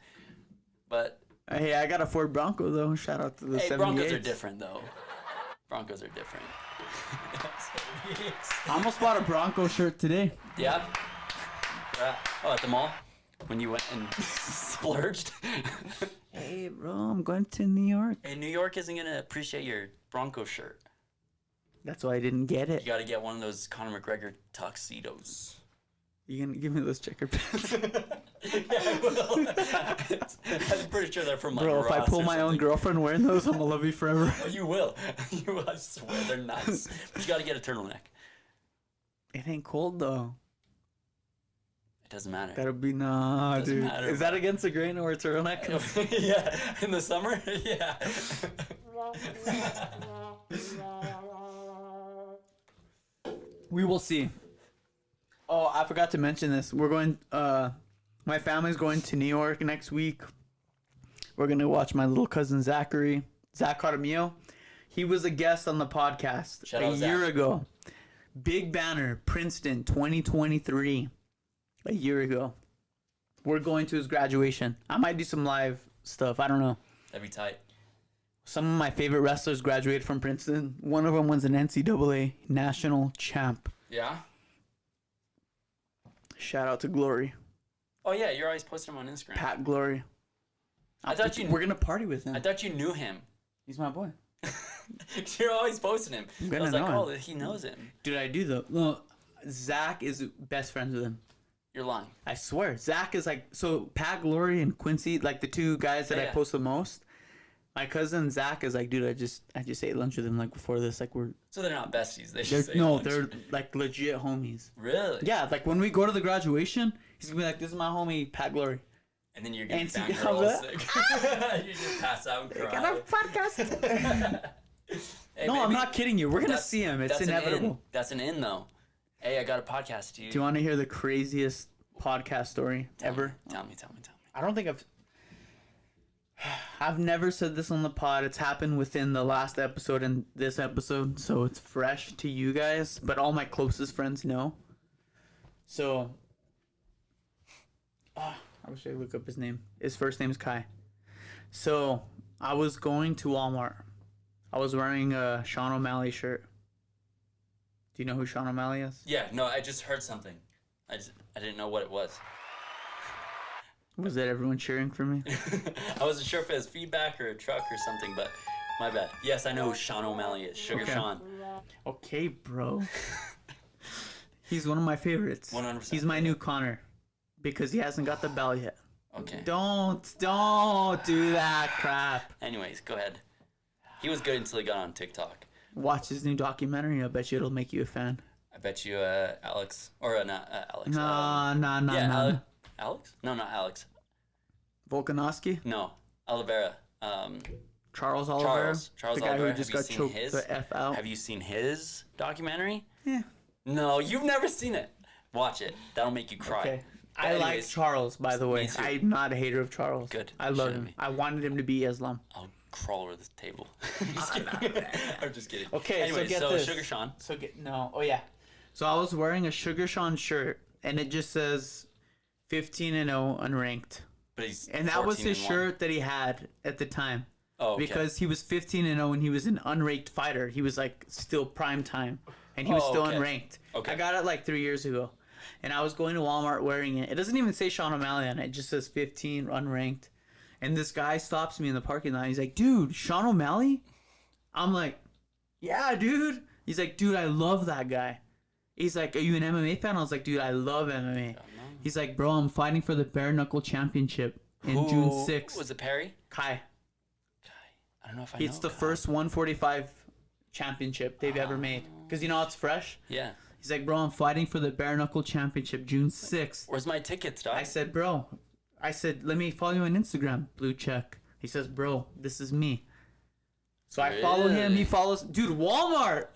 But Hey, I got a Ford Bronco though. Shout out to the hey, 78s. Broncos are different though. Broncos are different. I almost bought a Bronco shirt today. Yeah. Oh, at the mall when you went and splurged. Hey, bro, I'm going to New York. Hey, New York isn't gonna appreciate your Bronco shirt. That's why I didn't get it. You got to get one of those Conor McGregor tuxedos. You gonna give me those checker pants? Yeah, I will. I'm pretty sure they're from like Bro, if I Ross pull or my own something. girlfriend wearing those, I'm gonna love you forever. Oh, you will. You will. I swear they're nice. But you got to get a turtleneck. It ain't cold though. It doesn't matter. That'll be nah, Doesn't dude. matter, Is that against the grain or a turtleneck? Yeah, in the summer. Yeah. We will see. Oh, I forgot to mention this. We're going. My family's going to New York next week. We're gonna watch my little cousin Zachary, Zach Jaramillo. He was a guest on the podcast Shout a out, Zach. year ago. Big banner, Princeton 2023. A year ago. We're going to his graduation. I might do some live stuff. I don't know. That'd be tight. Some of my favorite wrestlers graduated from Princeton. One of them was an NCAA national champ. Yeah. Shout out to Glory. Oh yeah, you're always posting them on Instagram. Pat Glory. I thought you. We're gonna party with him. I thought you knew him. He's my boy. You're always posting him. I'm I gonna was like, know oh, him. he knows him. Dude, I do though. No, Zach is best friends with him. You're lying. I swear. Zach is like, so Pat Glory and Quincy, like the two guys that I Yeah. post the most. My cousin Zach is like, dude, I just ate lunch with him like before this. Like So they're not besties. They they're just say no, lunch. they're like legit homies. Really. Yeah, like when we go to the graduation, he's gonna be like, this is my homie Pat Glory. And then you're getting And see, fangirl all I'm sick. You just pass out and cry. Got a podcast. Hey, No, I'm baby, not kidding you. We're gonna that's- see him. It's that's an in. inevitable. That's an in though. Hey, I got a podcast to you. Do you want to hear the craziest podcast story ever? Tell me. I don't think I've never said this on the pod. It's happened within the last episode and this episode, so it's fresh to you guys, but all my closest friends know. So I wish I could look up his name. His first name is Kai. So I was going to Walmart. I was wearing a Sean O'Malley shirt. Do you know who Sean O'Malley is? Yeah, no, I just heard something. I didn't know what it was. Was that everyone cheering for me? I wasn't sure if it was feedback or a truck or something, but My bad. Yes, I know who Sean O'Malley is. Sugar Okay. Sean. Okay, bro. He's one of my favorites. 100%. He's my new Connor because he hasn't got the bell yet. Okay. Don't do that crap. Anyways, go ahead. He was good until he got on TikTok. Watch his new documentary. I bet you it'll make you a fan. I bet you, Alex, or not Alex. Nah. Alex? No, not Alex. Volkanovski? No, Oliveira. Charles Oliveira? Charles the guy Oliveira. who just Have you got seen choked his? the F out. Have you seen his documentary? Yeah. No, you've never seen it. Watch it. That'll make you cry. Okay. But I like anyways, Charles, by the way. me too. I'm not a hater of Charles. Good. I love Shouldn't him. be. I wanted him to be Islam. I'll crawl over the table. I'm just kidding. I'm just kidding. Okay, Anyways, so get so this. Sugar Sean. Oh yeah. So I was wearing a Sugar Sean shirt, and it just says 15-0 unranked. But he's And that was his 14-1. shirt that he had at the time. Oh, okay. Because he was 15-0 and he was an unranked fighter. He was like still prime time, and he was Oh, still okay. unranked. Okay. I got it like 3 years ago, and I was going to Walmart wearing it. It doesn't even say Sean O'Malley on it. It just says 15 unranked. And this guy stops me in the parking lot. He's like, "Dude, Sean O'Malley?" I'm like, "Yeah, dude." He's like, "Dude, I love that guy." He's like, "Are you an MMA fan?" I was like, "Dude, I love MMA." He's like, "Bro, I'm fighting for the bare knuckle championship in June 6th." Was it Perry? Kai. I don't know if I know. It's the Kai. first 145 championship they've ever made. Because you know it's fresh. Yeah. He's like, "Bro, I'm fighting for the bare knuckle championship June 6th." Where's my tickets, dog? I said, "Bro," "let me follow you on Instagram." Blue check. He says, "Bro, this is me." So I follow him. Really? He follows. Dude, Walmart.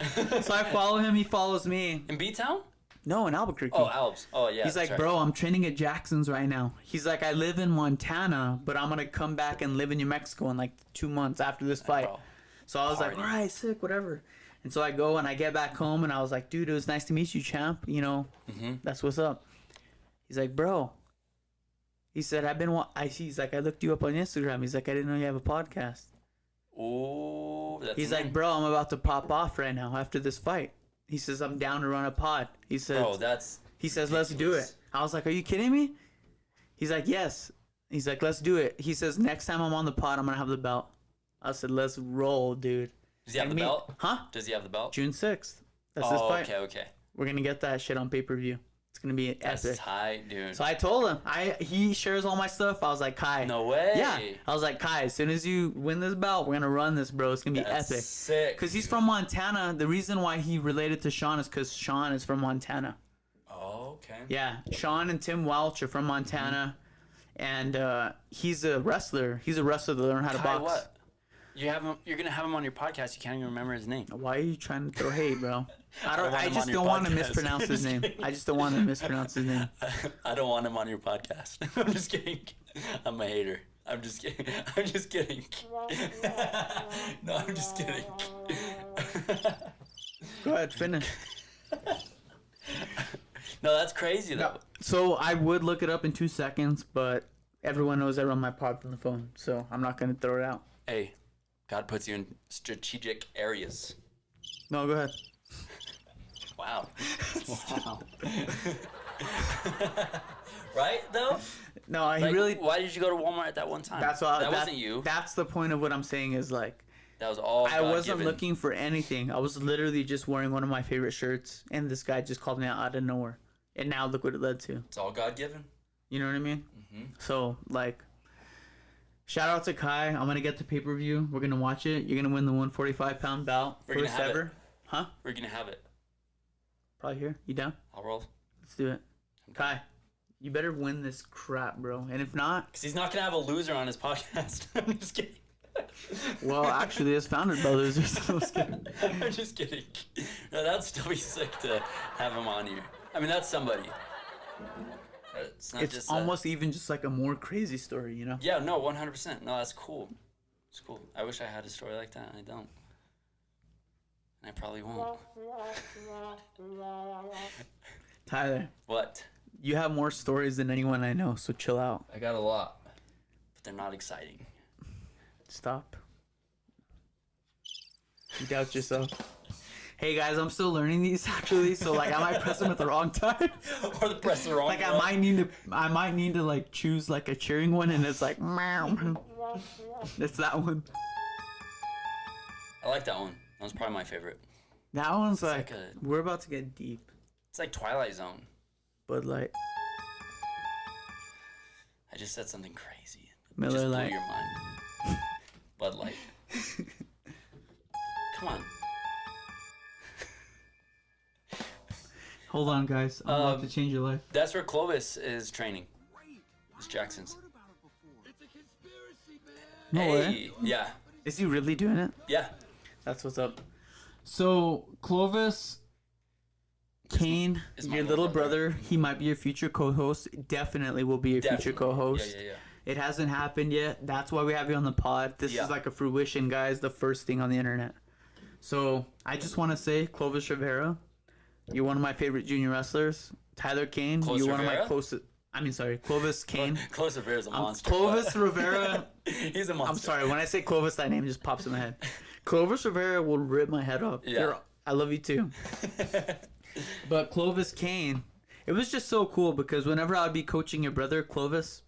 So I follow him. He follows me. In B-Town? No, in Albuquerque. Oh, Alps. Oh, yeah. He's like, that's right. "Bro, I'm training at Jackson's right now." He's like, "I live in Montana, but I'm going to come back and live in New Mexico in like 2 months after this fight." Bro. So I was like, Party. "All right, sick, whatever." And so I go and I get back home and I was like, "Dude, it was nice to meet you, champ. You know, that's what's up." He's like, "Bro," he said, he's like, "I looked you up on Instagram." He's like, "I didn't know you have a podcast." Ooh, that's He's a like, name. "Bro, I'm about to pop off right now after this fight." He says, "I'm down to run a pod." He says, Bro, that's... He says, "Let's do ridiculous. it." I was like, "Are you kidding me?" He's like, "Yes." He's like, "Let's do it." He says, "Next time I'm on the pod, I'm going to have the belt." I said, "Let's roll, dude." Does he have And the me- belt? Huh? Does he have the belt? June 6th. That's his Oh, fight. okay. We're going to get that shit on pay-per-view. It's going to be That's epic. tight, dude. So I told him, he shares all my stuff. I was like, "Kai." No way. Yeah. I was like, "Kai, as soon as you win this belt, we're going to run this, bro. It's going to be That's epic." sick. Because he's from Montana. The reason why he related to Sean is because Sean is from Montana. Oh, okay. Yeah, Sean and Tim Welch are from Montana, and he's a wrestler. He's a wrestler that learned how to Kai, box. what? You're gonna have him on your podcast. You can't even remember his name. Why are you trying to throw hate, bro? I don't want I him just on your don't want to podcast. mispronounce his name. I just don't want to mispronounce his name. I don't want him on your podcast. I'm just kidding. I'm a hater. I'm just kidding. I'm just kidding. No, I'm just kidding. Go ahead, finish. No, that's crazy though. So I would look it up in 2 seconds, but everyone knows I run my pod from the phone, so I'm not gonna throw it out. Hey, God puts you in strategic areas. No, go ahead. Wow. Wow. Right though? No, he Like, really. Why did you go to Walmart at that one time? That's all. That wasn't you. That's the point of what I'm saying is like. That was all. I wasn't God-given. looking for anything. I was literally just wearing one of my favorite shirts, and this guy just called me out of nowhere. And now look what it led to. It's all God given. You know what I mean? Mm-hmm. So, like, shout out to Kai. I'm going to get the pay-per-view. We're going to watch it. You're going to win the 145-pound bout. We're gonna First have ever. it. Huh? We're gonna have it. Probably here. You down? I'll roll. Let's do it. Kai, you better win this crap, bro. And if not, Cause he's not gonna have a loser on his podcast. I'm just kidding. well, actually, it's founded by losers. So let's get it. I'm just kidding. No, that'd still be sick to have him on here. I mean, that's somebody. It's not It's just almost even just like a more crazy story, you know? Yeah, no, 100%. No, that's cool. It's cool. I wish I had a story like that. I don't. And I probably won't. Tyler, What? you have more stories than anyone I know, so chill out. I got a lot. But they're not exciting. Stop. You doubt yourself. Hey guys, I'm still learning these actually, so like I might press them at the wrong time. Or the press the wrong Like I button. might need to like choose like a cheering one, and it's like meow. It's that one. I like that one. That was probably my favorite. That one's like we're about to get deep. It's like Twilight Zone. Bud Light. I just said something crazy. Miller just blew Lite. your mind. Bud Light. Come on. Hold on, guys. I'm about to change your life. That's where Clovis is training. It's Jackson's. No way. Hey, yeah, Is he really doing it? yeah. That's what's up. So, Clovis, Cain, is my your little little brother. brother, he might be your future co-host. Definitely will be your future Definitely. co-host. Yeah. It hasn't happened yet. That's why we have you on the pod. This Yeah. is like a fruition, guys. The first thing on the internet. So, I just want to say, Clovis Rivera, you're one of my favorite junior wrestlers. Tyler Cain, Clovis you're one of my Rivera? closest... Clovis Cain. Clovis Rivera's a monster. Clovis Rivera... He's a monster. I'm sorry, when I say Clovis, that name just pops in my head. Clovis Rivera will rip my head off. Yeah. I love you too. But Clovis Cain, it was just so cool because whenever I would be coaching your brother, Clovis,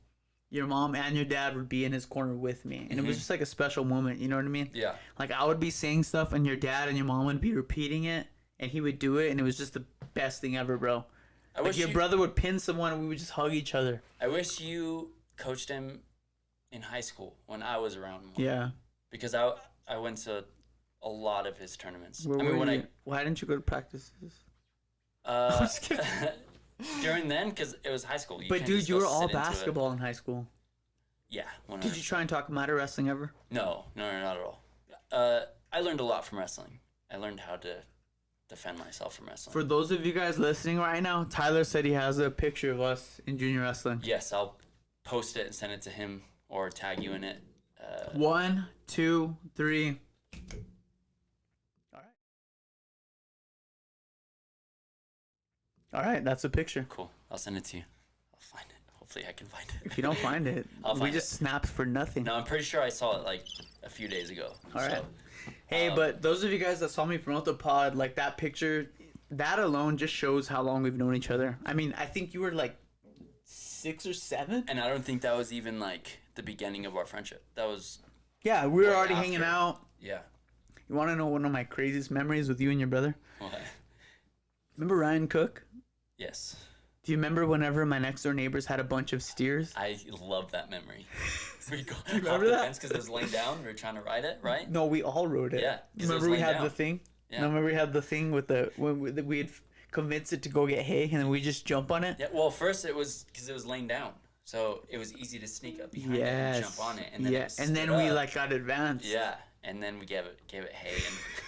your mom and your dad would be in his corner with me. And it was just like a special moment, you know what I mean? Yeah. Like I would be saying stuff and your dad and your mom would be repeating it and he would do it and it was just the best thing ever, bro. I Like wish your brother would pin someone and we would just hug each other. I wish you coached him in high school when I was around more. Yeah. Because I went to a lot of his tournaments. Where I mean, were when you? Why didn't you go to practices? just kidding. during then, because it was high school. But can't dude, just you go were all sit into it. basketball in high school. Yeah. 100%. Did you try and talk matter wrestling ever? No, not at all. I learned a lot from wrestling. I learned how to defend myself from wrestling. For those of you guys listening right now, Tyler said he has a picture of us in junior wrestling. Yes, I'll post it and send it to him or tag you in it. 1, 2, 3. All right. All right, that's a picture. Cool. I'll send it to you. I'll find it. Hopefully I can find it. If you don't find it, I'll we find just it. snapped for nothing. No, I'm pretty sure I saw it like a few days ago. All right. So, Hey, but those of you guys that saw me promote the pod, like that picture, that alone just shows how long we've known each other. I mean, I think you were like 6 or 7. and I don't think that was even like the beginning of our friendship. That was, Yeah, we were Way already after. hanging out. yeah. You want to know one of my craziest memories with you and your brother? What? Remember Ryan Cook? Yes. Do you remember whenever my next door neighbors had a bunch of steers? I love that memory. We go remember off the that? fence because it was laying down. We were trying to ride it, right? No, we all rode it. Yeah, 'cause it was Remember we laying had down. the thing? Yeah. No, remember we had the thing with the when we had convinced it to go get hay and then we just jump on it? Yeah. Well, first it was because it was laying down, so it was easy to sneak up behind it and jump on it, and then yeah, it and then stood we up. like got advanced. Yeah, and then we gave it hay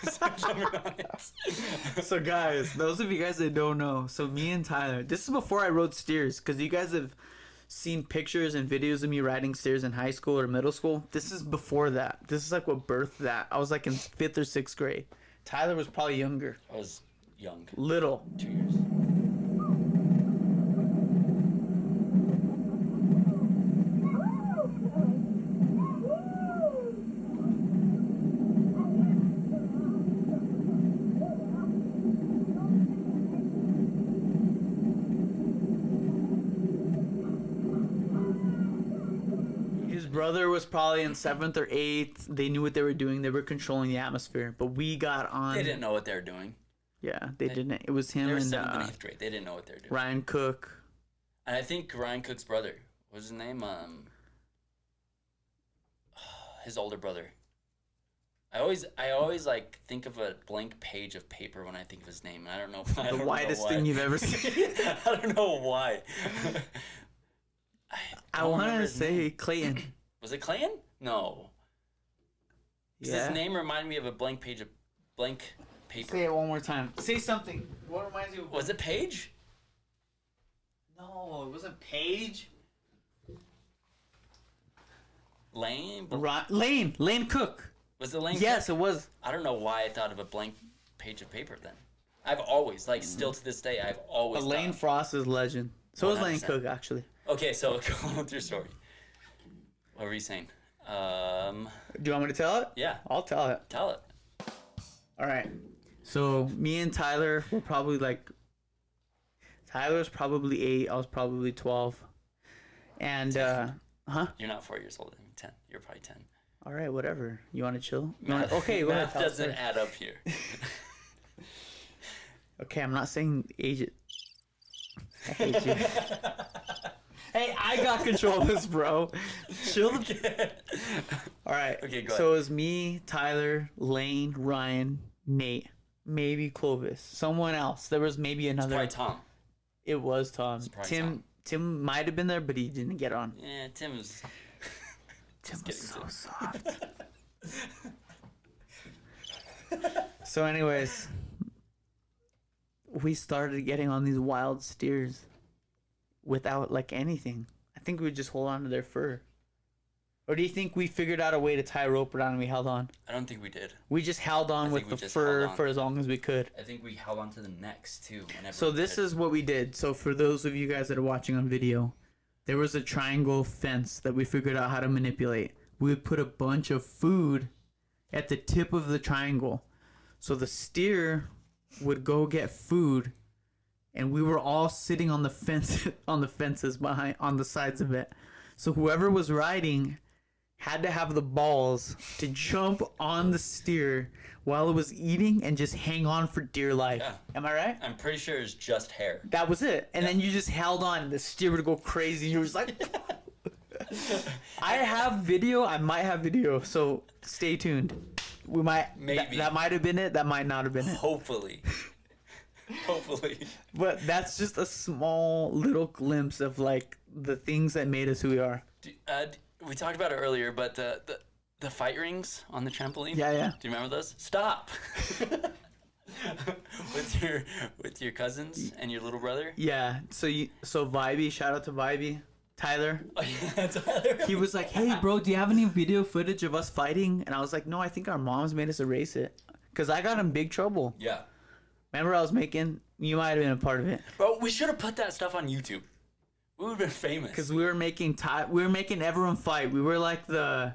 and started jumping on it. So guys, those of you guys that don't know, so me and Tyler, this is before I rode steers, because you guys have seen pictures and videos of me riding steers in high school or middle school. This is before that. This is like what birthed that. I was like in 5th or 6th grade. Tyler was probably younger. I was young, Little. 2 years. His brother was probably in 7th or 8th. They knew what they were doing. They were controlling the atmosphere. But we got on. They didn't know what they were doing. Yeah, they didn't. It was him They were and 7th and 8th grade. They didn't know what they were doing. Ryan Cook. And I think Ryan Cook's brother, what was his name? His older brother. I always like think of a blank page of paper when I think of his name. I don't know. I The don't know widest why. thing you've ever seen. I don't know why. I don't want remember to his say name. Clayton. Was it Clayton? No. 'Cause Yeah. His name reminded me of a blank page of blank paper. Say it one more time. Say something. What reminds you of... Was it Paige? No, it wasn't Paige. Lane? Lane Cook. Was it Lane? Yes, it was. I don't know why I thought of a blank page of paper then. I've always, like, still to this day, I've always Lane thought. Frost is legend. So is Lane 100%. Cook, actually. Okay, so go on with your story. What were you saying? Do you want me to tell it? Yeah, I'll tell it. tell it. All right. So me and Tyler were probably like... Tyler was probably 8. I was probably 12. And, huh? You're not 4 years older than me, 10. You're probably 10. All right, whatever. You want to chill? Okay, go ahead. math doesn't add up here. Okay, I'm not saying age it. I hate you. Hey, I got control of this, bro. Chill. All right. Okay, go So it was me, Tyler, Lane, Ryan, Nate, maybe Clovis, someone else. There was maybe another. Probably Tom. It was Tom. probably Tom. Tim might have been there, but he didn't get on. Yeah, Tim was so soft. So, anyways, we started getting on these wild steers without like anything. I think we would just hold on to their fur. Or do you think we figured out a way to tie a rope around and we held on? I don't think we did. We just held on with the fur for as long as we could. I think we held on to the necks too. So this is what we did. So for those of you guys that are watching on video, there was a triangle fence that we figured out how to manipulate. We would put a bunch of food at the tip of the triangle. So the steer would go get food, and we were all sitting on the fence, on the fences behind, on the sides of it. So whoever was riding had to have the balls to jump on the steer while it was eating and just hang on for dear life. Yeah. Am I right? I'm pretty sure it's just hair. That was it. And then you just held on and the steer would go crazy. You were just like... I have video. I might have video. So stay tuned. We might... Maybe. That might have been it. That might not have been it. Hopefully. Hopefully. But that's just a small little glimpse of like the things that made us who we are. We talked about it earlier, but the fight rings on the trampoline. Yeah. Do you remember those? Stop. with your cousins and your little brother. Yeah. So Vibey, shout out to Vibey, Tyler. Oh, yeah, Tyler. He was like, "Hey, bro, do you have any video footage of us fighting?" And I was like, "No, I think our moms made us erase it, cause I got in big trouble." Yeah. Remember, I was making. You might have been a part of it. Bro, we should have put that stuff on YouTube. We would have been famous. Because we were making everyone fight. We were like the.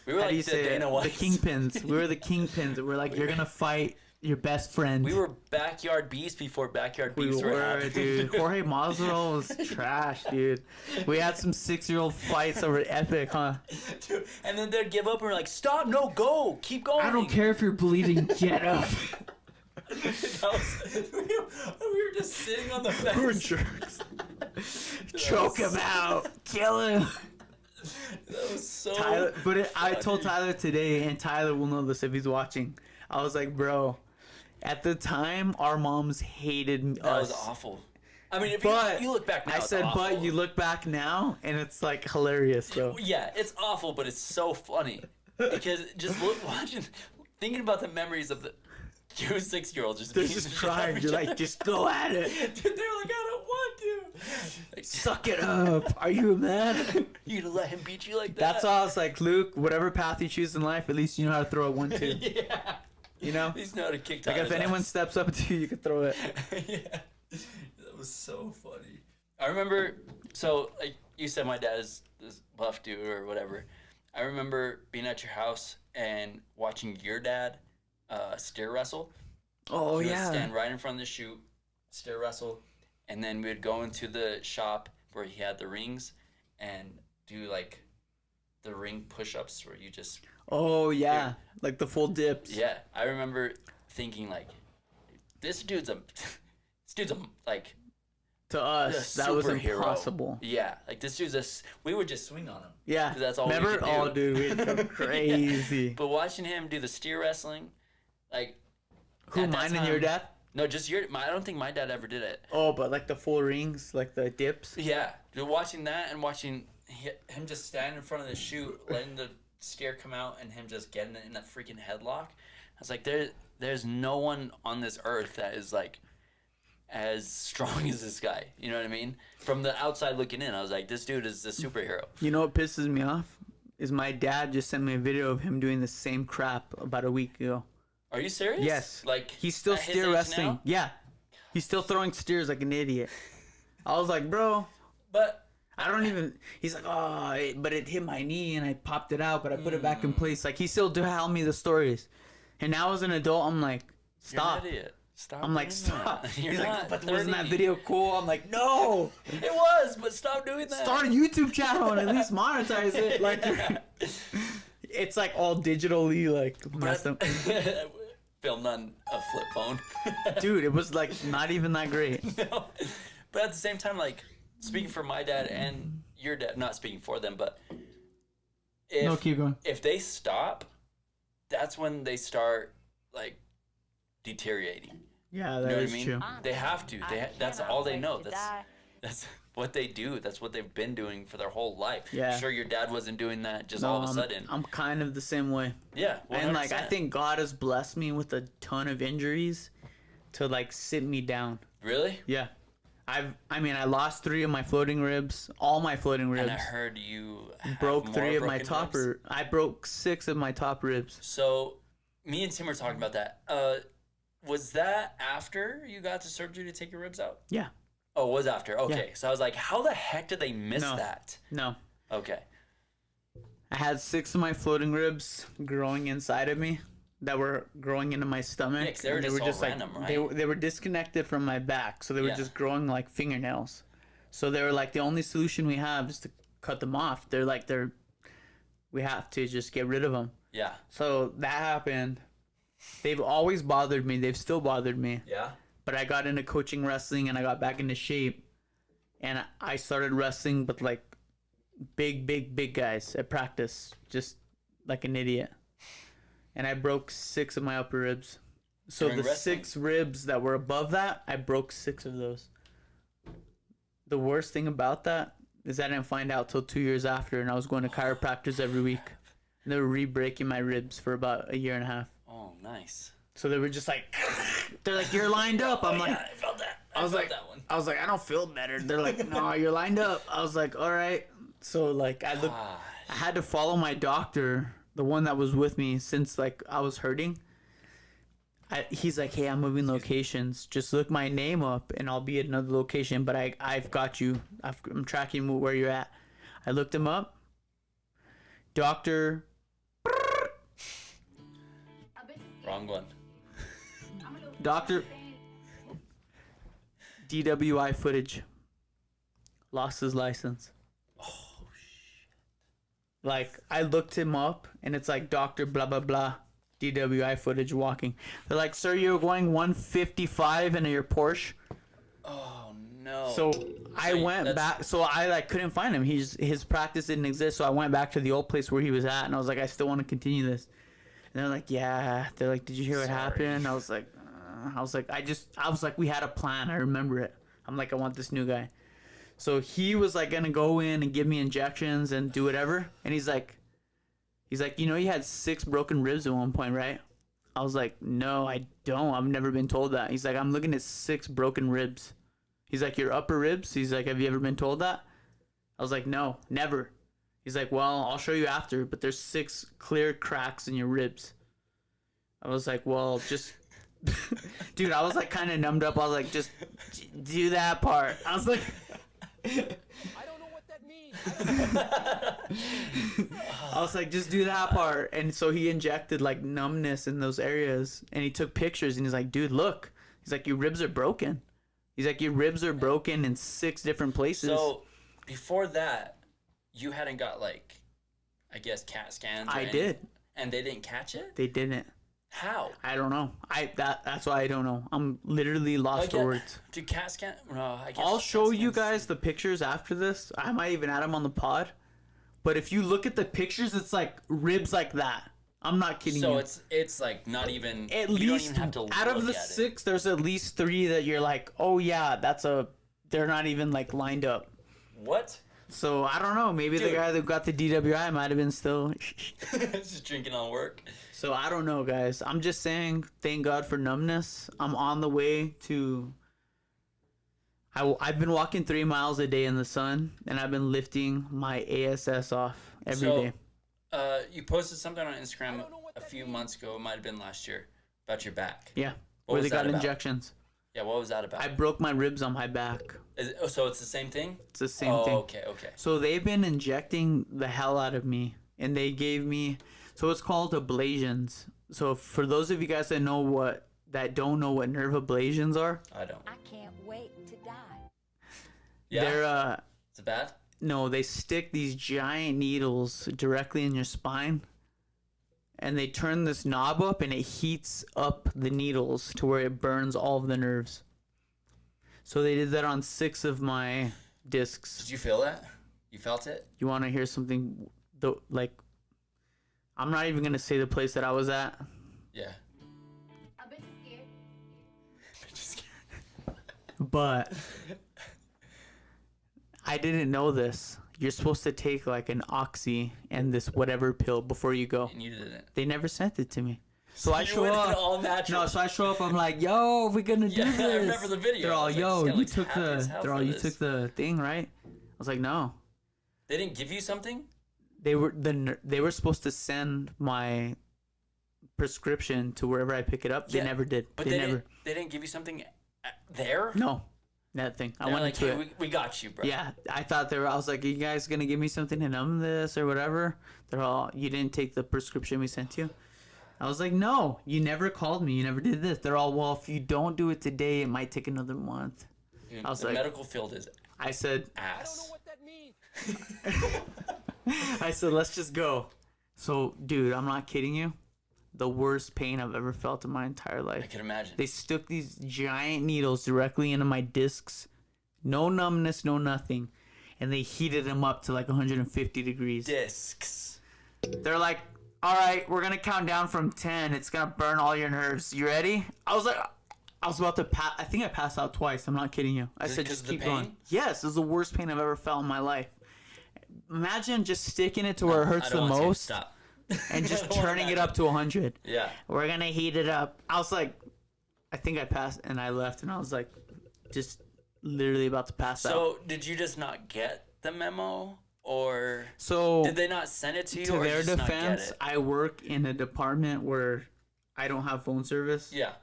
We were how like do you the say Dana it? Whites. The kingpins. We were the kingpins. We're like, you're gonna fight your best friend. We were backyard beasts before backyard beasts were happening. dude. Jorge Masvidal was trash, dude. We had some 6-year-old fights over Epic, huh? Dude, and then they'd give up and we're like, stop, no, go, keep going. I don't care if you're bleeding, get up. We were just sitting on the fence. We're jerks. Choke him out. Kill him. That was so Tyler, but I funny. told Tyler today, and Tyler will know this if he's watching. I was like, bro, at the time, our moms hated That us. was awful. I mean, if But you look back now, I it's said, awful. but you look back now, and it's like hilarious, though. Yeah, it's awful, but it's so funny because just thinking about the memories of the 2 6-year-olds just They're being just the trying. You're like, just go at it. Dude, they're like, I don't want to. Like, Suck it up. Are you a man? you gonna let him beat you like that? That's all. I was like, Luke, whatever path you choose in life, at least you know how to throw a 1-2. Yeah. You know? He's know how to kick Like, if Tyler's anyone ass. steps up to you, you can throw it. Yeah. That was so funny. I remember, so like you said, my dad is this buff dude or whatever. I remember being at your house and watching your dad steer wrestle. Oh, He would yeah. stand right in front of the chute, steer wrestle, and then we would go into the shop where he had the rings and do like the ring push-ups where you just Oh, yeah. Like the full dips. yeah. I remember thinking like, this dude's like To us, a that was superhero. impossible. Yeah, like this dude's we would just swing on him. Yeah. 'Cause that's all Remember? we could do. Oh, dude, we'd go crazy. But watching him do the steer wrestling, like Who, at that mine and your time- dad? No, just I don't think my dad ever did it. Oh, but like the full rings, like the dips. Yeah, dude, watching that and watching him just stand in front of the chute, letting the steer come out, and him just getting it in that freaking headlock. I was like, there's no one on this earth that is like as strong as this guy. You know what I mean? From the outside looking in, I was like, this dude is a superhero. You know what pisses me off? Is my dad just sent me a video of him doing the same crap about a week ago. Are you serious? Yes. Like He's still at his steer age wrestling. now? Yeah. He's still throwing steers like an idiot. I was like, bro, But I don't even. He's like, but it hit my knee and I popped it out, but I put it back in place. Like, he still telling me the stories. And now as an adult, I'm like, stop. You're an idiot. Stop. I'm like, doing stop. that. You're He's not. like, but wasn't that 30. video cool? I'm like, no. It was, but stop doing that. Start a YouTube channel and at least monetize it. Like, it's like all digitally like messed up. Filmed on a flip phone. Dude, it was like not even that great. No. But at the same time, like, speaking for my dad and your dad, not speaking for them, but No, keep going. if they stop, that's when they start, like, deteriorating. Yeah, You that know is what I mean? true. They have to. That's cannot all they wait know. to That's die. that's what they do. That's what they've been doing for their whole life. Yeah. Sure, your dad wasn't doing that just No, all of a sudden. I'm kind of the same way. Yeah, 100%. And like I think God has blessed me with a ton of injuries to like sit me down. Really? Yeah. I mean I lost 3 of my floating ribs, all my floating ribs. And I heard you have broke more 3 of my broken top ribs. I broke 6 of my top ribs. So, me and Tim were talking about that. Was that after you got the surgery to take your ribs out? Yeah. Oh, it was after. Okay. So I was like, how the heck did they miss No. that? No. Okay. I had 6 of my floating ribs growing inside of me that were growing into my stomach. Yeah, 'cause they were and just all random, right? They were disconnected from my back, so they were Yeah. just growing like fingernails. So they were like, the only solution we have is to cut them off. We have to just get rid of them. Yeah. So that happened. They've always bothered me. They've still bothered me. Yeah. But I got into coaching wrestling and I got back into shape. And I started wrestling with like big guys at practice, just like an idiot. And I broke 6 of my upper ribs. So During the wrestling? 6 ribs that were above that, I broke 6 of those. The worst thing about that is I didn't find out till 2 years after, and I was going to chiropractors every week. And they were re-breaking my ribs for about a year and a half. Oh, nice. So they were just like, they're like, you're lined up. I'm like, Yeah, I felt that. I was felt like, that one. I was like, I don't feel better. They're like, no, you're lined up. I was like, all right. So like, I had to follow my doctor, the one that was with me since like I was hurting. He's like, hey, I'm moving locations. Just look my name up and I'll be at another location. But I've got you. I'm tracking where you're at. I looked him up. Doctor. Wrong one. Doctor. DWI footage. Lost his license. Oh, shit. Like, I looked him up, and it's like Dr. blah, blah, blah, DWI footage walking. They're like, sir, you're going 155 in your Porsche. Oh, no. So I went back. So I, like, couldn't find him. His practice didn't exist, so I went back to the old place where he was at, and I was like, I still want to continue this. And they're like, yeah. They're like, did you hear what happened? I was like, we had a plan. I remember it. I'm like, I want this new guy. So he was like gonna go in and give me injections and do whatever. And he's like, you know, you had 6 broken ribs at one point, right? I was like, no, I don't. I've never been told that. He's like, I'm looking at 6 broken ribs. He's like, your upper ribs? He's like, have you ever been told that? I was like, no, never. He's like, well, I'll show you after, but there's 6 clear cracks in your ribs. I was like, well, just... Dude, I was like kind of numbed up. I was like, just do that part. I was like... I don't know what that means. I was like, just do that part. And so he injected like numbness in those areas. And he took pictures and he's like, dude, look. He's like, your ribs are broken. He's like, your ribs are broken in 6 different places. So, before that, you hadn't got, like, I guess, CAT scans? I did. And they didn't catch it? They didn't. How? I don't know. That's why I don't know. I'm literally lost for words. Do CAT scan? No, I guess I'll CAT show you scans- guys the pictures after this. I might even add them on the pod. But if you look at the pictures, it's like ribs like that. I'm not kidding you. So it's like not even. At you least don't even have to out of look the at it. 6, there's at least 3 that you're like, oh yeah, they're not even like lined up. What? So I don't know. Maybe the Dude. guy that got the DWI might have been still. Just drinking on work. So I don't know, guys. I'm just saying, thank God for numbness. I'm on the way to. I've been walking 3 miles a day in the sun, and I've been lifting my ASS off every day. You posted something on Instagram a few months ago. It might have been last year about your back. Yeah, What where was they got that about? injections. Yeah, what was that about? I broke my ribs on my back. So it's the same thing? It's the same Oh, thing. okay. So they've been injecting the hell out of me, and they gave me. So it's called ablations. So for those of you guys that don't know what nerve ablations are, I don't. I can't wait to die. Yeah? they're Is it bad? no, they stick these giant needles directly in your spine, and they turn this knob up and it heats up the needles to where it burns all of the nerves. So they did that on 6 of my discs. Did you feel that? You felt it? You want to hear something? I'm not even gonna say the place that I was at. Yeah. I bet you're scared. But I didn't know this. You're supposed to take like an oxy and this whatever pill before you go. And you didn't. They never sent it to me. So I You show went in up. all natural. No, so I show up. I'm like, "Yo, we're gonna do Yeah, this." I remember the video. They're I all, was like, "Yo, this guy you looks took happy as the." hell They're all, for "You this." took the thing, right?" I was like, "No." They didn't give you something? They were supposed to send my prescription to wherever I pick it up. They Yeah, never did. But they never. they didn't give you something there? No, that thing. I They're went like, into hey, it. we got you, bro. Yeah, I thought they were. I was like, "Are you guys gonna give me something to numb this or whatever?" They're all, "You didn't take the prescription we sent you." I was like, "No, you never called me. You never did this." They're all, "Well, if you don't do it today, it might take another month." Dude, I was the like- medical field is I said, I don't know ass. what that means. "Let's just go." So, dude, I'm not kidding you. The worst pain I've ever felt in my entire I life. can imagine. They stuck these giant needles directly into my discs. No numbness, no nothing. And they heated them up to like 150 degrees. Discs. They're like, "All right, we're going to count down from 10. It's going to burn all your nerves. You ready?" I was about to pass. I think I passed out twice. I'm not kidding you. I Is it said, 'cause "Just of the keep pain? going." Yes, this is the worst pain I've ever felt in my life. Imagine just sticking it to where it hurts I the don't want to most stop. and I just don't wanna turning it up to 100. Yeah. We're going to heat it up. I was like, I think I passed and I left and I was like, just literally about to pass out. So did you just not get the memo, or So did they not send it to you, to or their just not get defense, it? I work in a department where I don't have phone service. Yeah.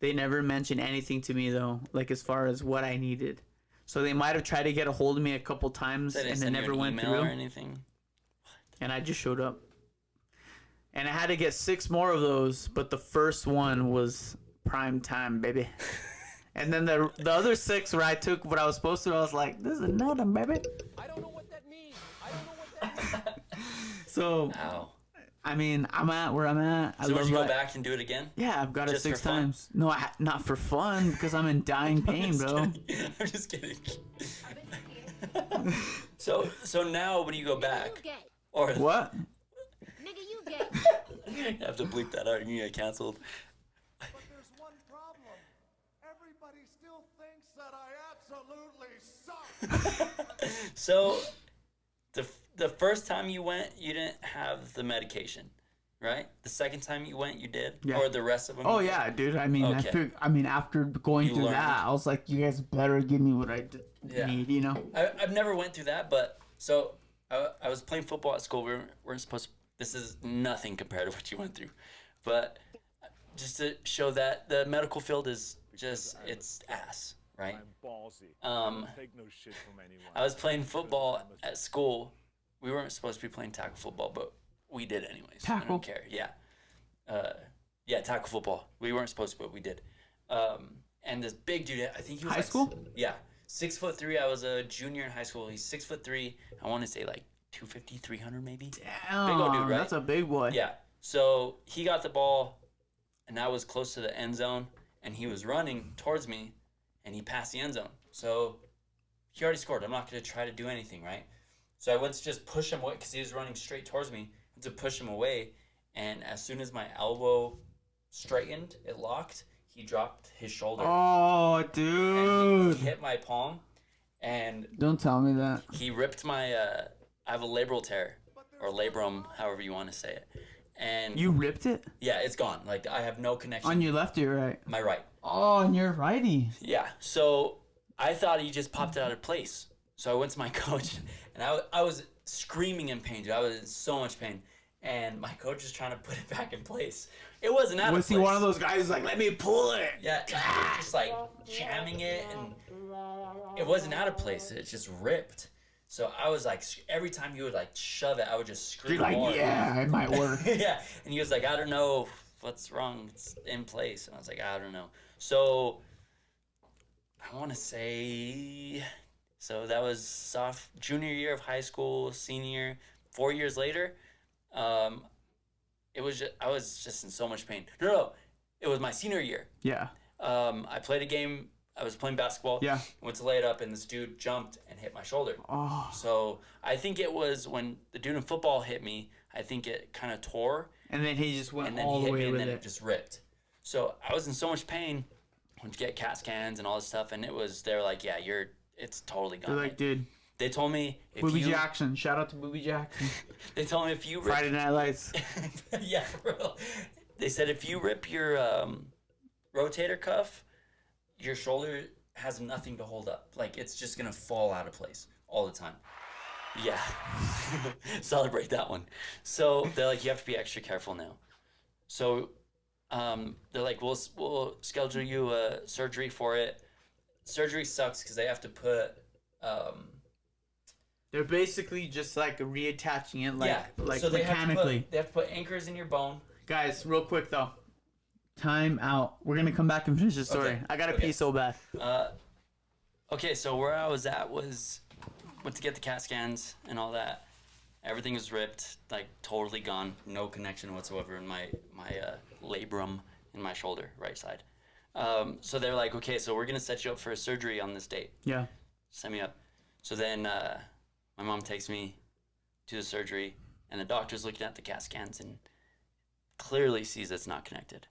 They never mentioned anything to me though, like as far as what I needed. So they might have tried to get a hold of me a couple times They didn't and it send never you an went email through. or anything. And I just showed up. And I had to get 6 more of those, but the first one was prime time, baby. And then the other 6 where I took what I was supposed to, I was like, "This is another, baby." I don't know what that means. I don't know what that means. So Ow. I mean, I'm at where I'm at. I So would love you go life. back and do it again? Yeah, I've got it Just for 6 fun? times. No, not for fun because I'm in dying pain, I'm bro. just kidding. I'm just kidding. So now when you go back, You gay. or What? Nigga, you gay. you have to bleep that out and you get canceled. But there's one problem. Everybody still thinks that I absolutely suck. So the first time you went, you didn't have the medication, right? The second time you went, you did, Yeah. or the rest of them? Oh you yeah, dude. I mean, Okay. after going You through learned. that, I was like, you guys better give me what I Yeah. need, you know? I've never went through that, but so I was playing football at school. We weren't supposed to, this is nothing compared to what you went through, but just to show that the medical field is just, it's ass, right? I'm ballsy. Take no shit from anyone. I was playing football at school. We weren't supposed to be playing tackle football, but we did anyways. I Tackle? don't care. Yeah. Yeah, tackle football. We weren't supposed to, but we did. And this big dude, I think he was High school? Yeah. 6'3". I was a junior in high school. He's 6'3". I want to say like 250, 300 maybe. Damn, old dude, right? that's a big boy. Yeah. So he got the ball, and I was close to the end zone, and he was running towards me, and he passed the end zone. So he already scored. I'm not going to try to do anything, right? So I went to just push him away because he was running straight towards me. I went to push him away, and as soon as my elbow straightened, it locked. He dropped his shoulder. Oh, And dude. he hit my palm, and Don't tell me that. he ripped my. I have a labral tear, or labrum, however you want to say it. And You ripped it? yeah, it's gone. Like I have no connection. On your left or your right? My right. Oh, on your righty. Yeah. So I thought he just popped it out of place. So I went to my coach, and I was screaming in pain, dude. I was in so much pain, and my coach was trying to put it back in place. It wasn't out of Was place. he one of those guys who's like, "Let me pull it"? Yeah, he was just like jamming it, and it wasn't out of place. It just ripped. So I was like, every time he would like shove it, I would just scream You're like, more. "Yeah, it might work." Yeah, and he was like, "I don't know what's wrong. It's in place." And I was like, "I don't know." So I want to say, so that was junior year of high school, senior. 4 years later, I was just in so much pain. No, it was my senior year. Yeah. I played a game. I was playing basketball. Yeah. Went to lay it up, and this dude jumped and hit my shoulder. Oh. So I think it was when the dude in football hit me. I think it kind of tore, And then he just went and then all he the hit way me, and with then it. it just ripped. So I was in so much pain. Went to get CAT scans and all this stuff, and they're like, yeah, it's totally gone. They're like, dude, They told me if Booby you. Jackson. Shout out to Booby Jackson. They told me if you rip, Friday Night Lights. yeah, for real. They said if you rip your rotator cuff, your shoulder has nothing to hold up. Like, it's just gonna fall out of place all the time. Yeah. Celebrate that one. So they're like, you have to be extra careful now. So they're like, we'll schedule you a surgery for it. Surgery sucks because they have to put They're basically just like reattaching it, like so mechanically. they have to put anchors in your bone. Guys, real quick though. Time out. We're gonna come back and finish the story. Okay. I gotta Okay. pee so bad. Okay, so where I was at was went to get the CAT scans and all that. Everything was ripped, like totally gone, no connection whatsoever in my labrum in my shoulder, right side. So they're like, okay, so we're gonna set you up for a surgery on this date. Yeah. Set me up. So then my mom takes me to the surgery, and the doctor's looking at the CAT scans and clearly sees it's not connected.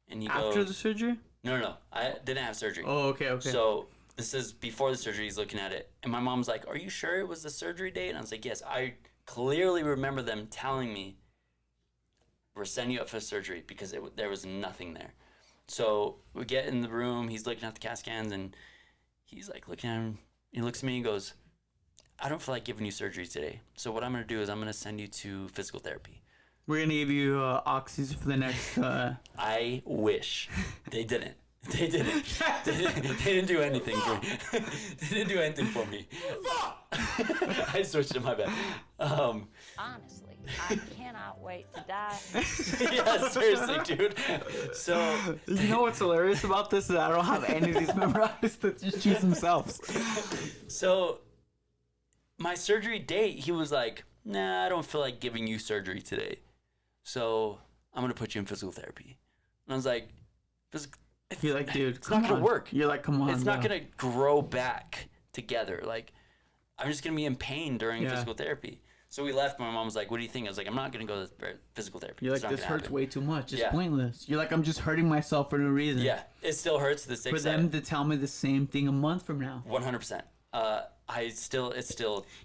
And he After goes, the surgery? no, I didn't have surgery. Oh, okay. So this is before the surgery. He's looking at it, and my mom's like, "Are you sure it was the surgery date?" And I was like, "Yes." I clearly remember them telling me, "We're sending you up for surgery," because there was nothing there. So we get in the room. He's looking at the CAT scans, and he's like looking at him. He looks at me and goes, "I don't feel like giving you surgery today. So what I'm gonna do is I'm gonna send you to physical therapy." We're gonna give you oxys for the next. I wish they didn't. They didn't. They didn't do anything for me. They didn't do anything for me. I switched to my bad. Honestly, I cannot wait to die. Yeah, seriously, dude. So You know what's hilarious about this is I don't have any of these memorized. That just choose themselves. So my surgery date, he was like, "Nah, I don't feel like giving you surgery today. So I'm gonna put you in physical therapy." And I was like, You're like, dude, it's not gonna work. You're like, come on. It's not bro. gonna grow back together. Like, I'm just gonna be in pain during Yeah. physical therapy. So we left. My mom was like, "What do you think?" I was like, "I'm not gonna go to physical therapy." You're It's like, not this gonna hurts happen." way too much. It's Yeah. pointless. You're like, I'm just hurting myself for no reason. Yeah, it still hurts to this day. For them to tell me the same thing a month from now. 100%. It's still.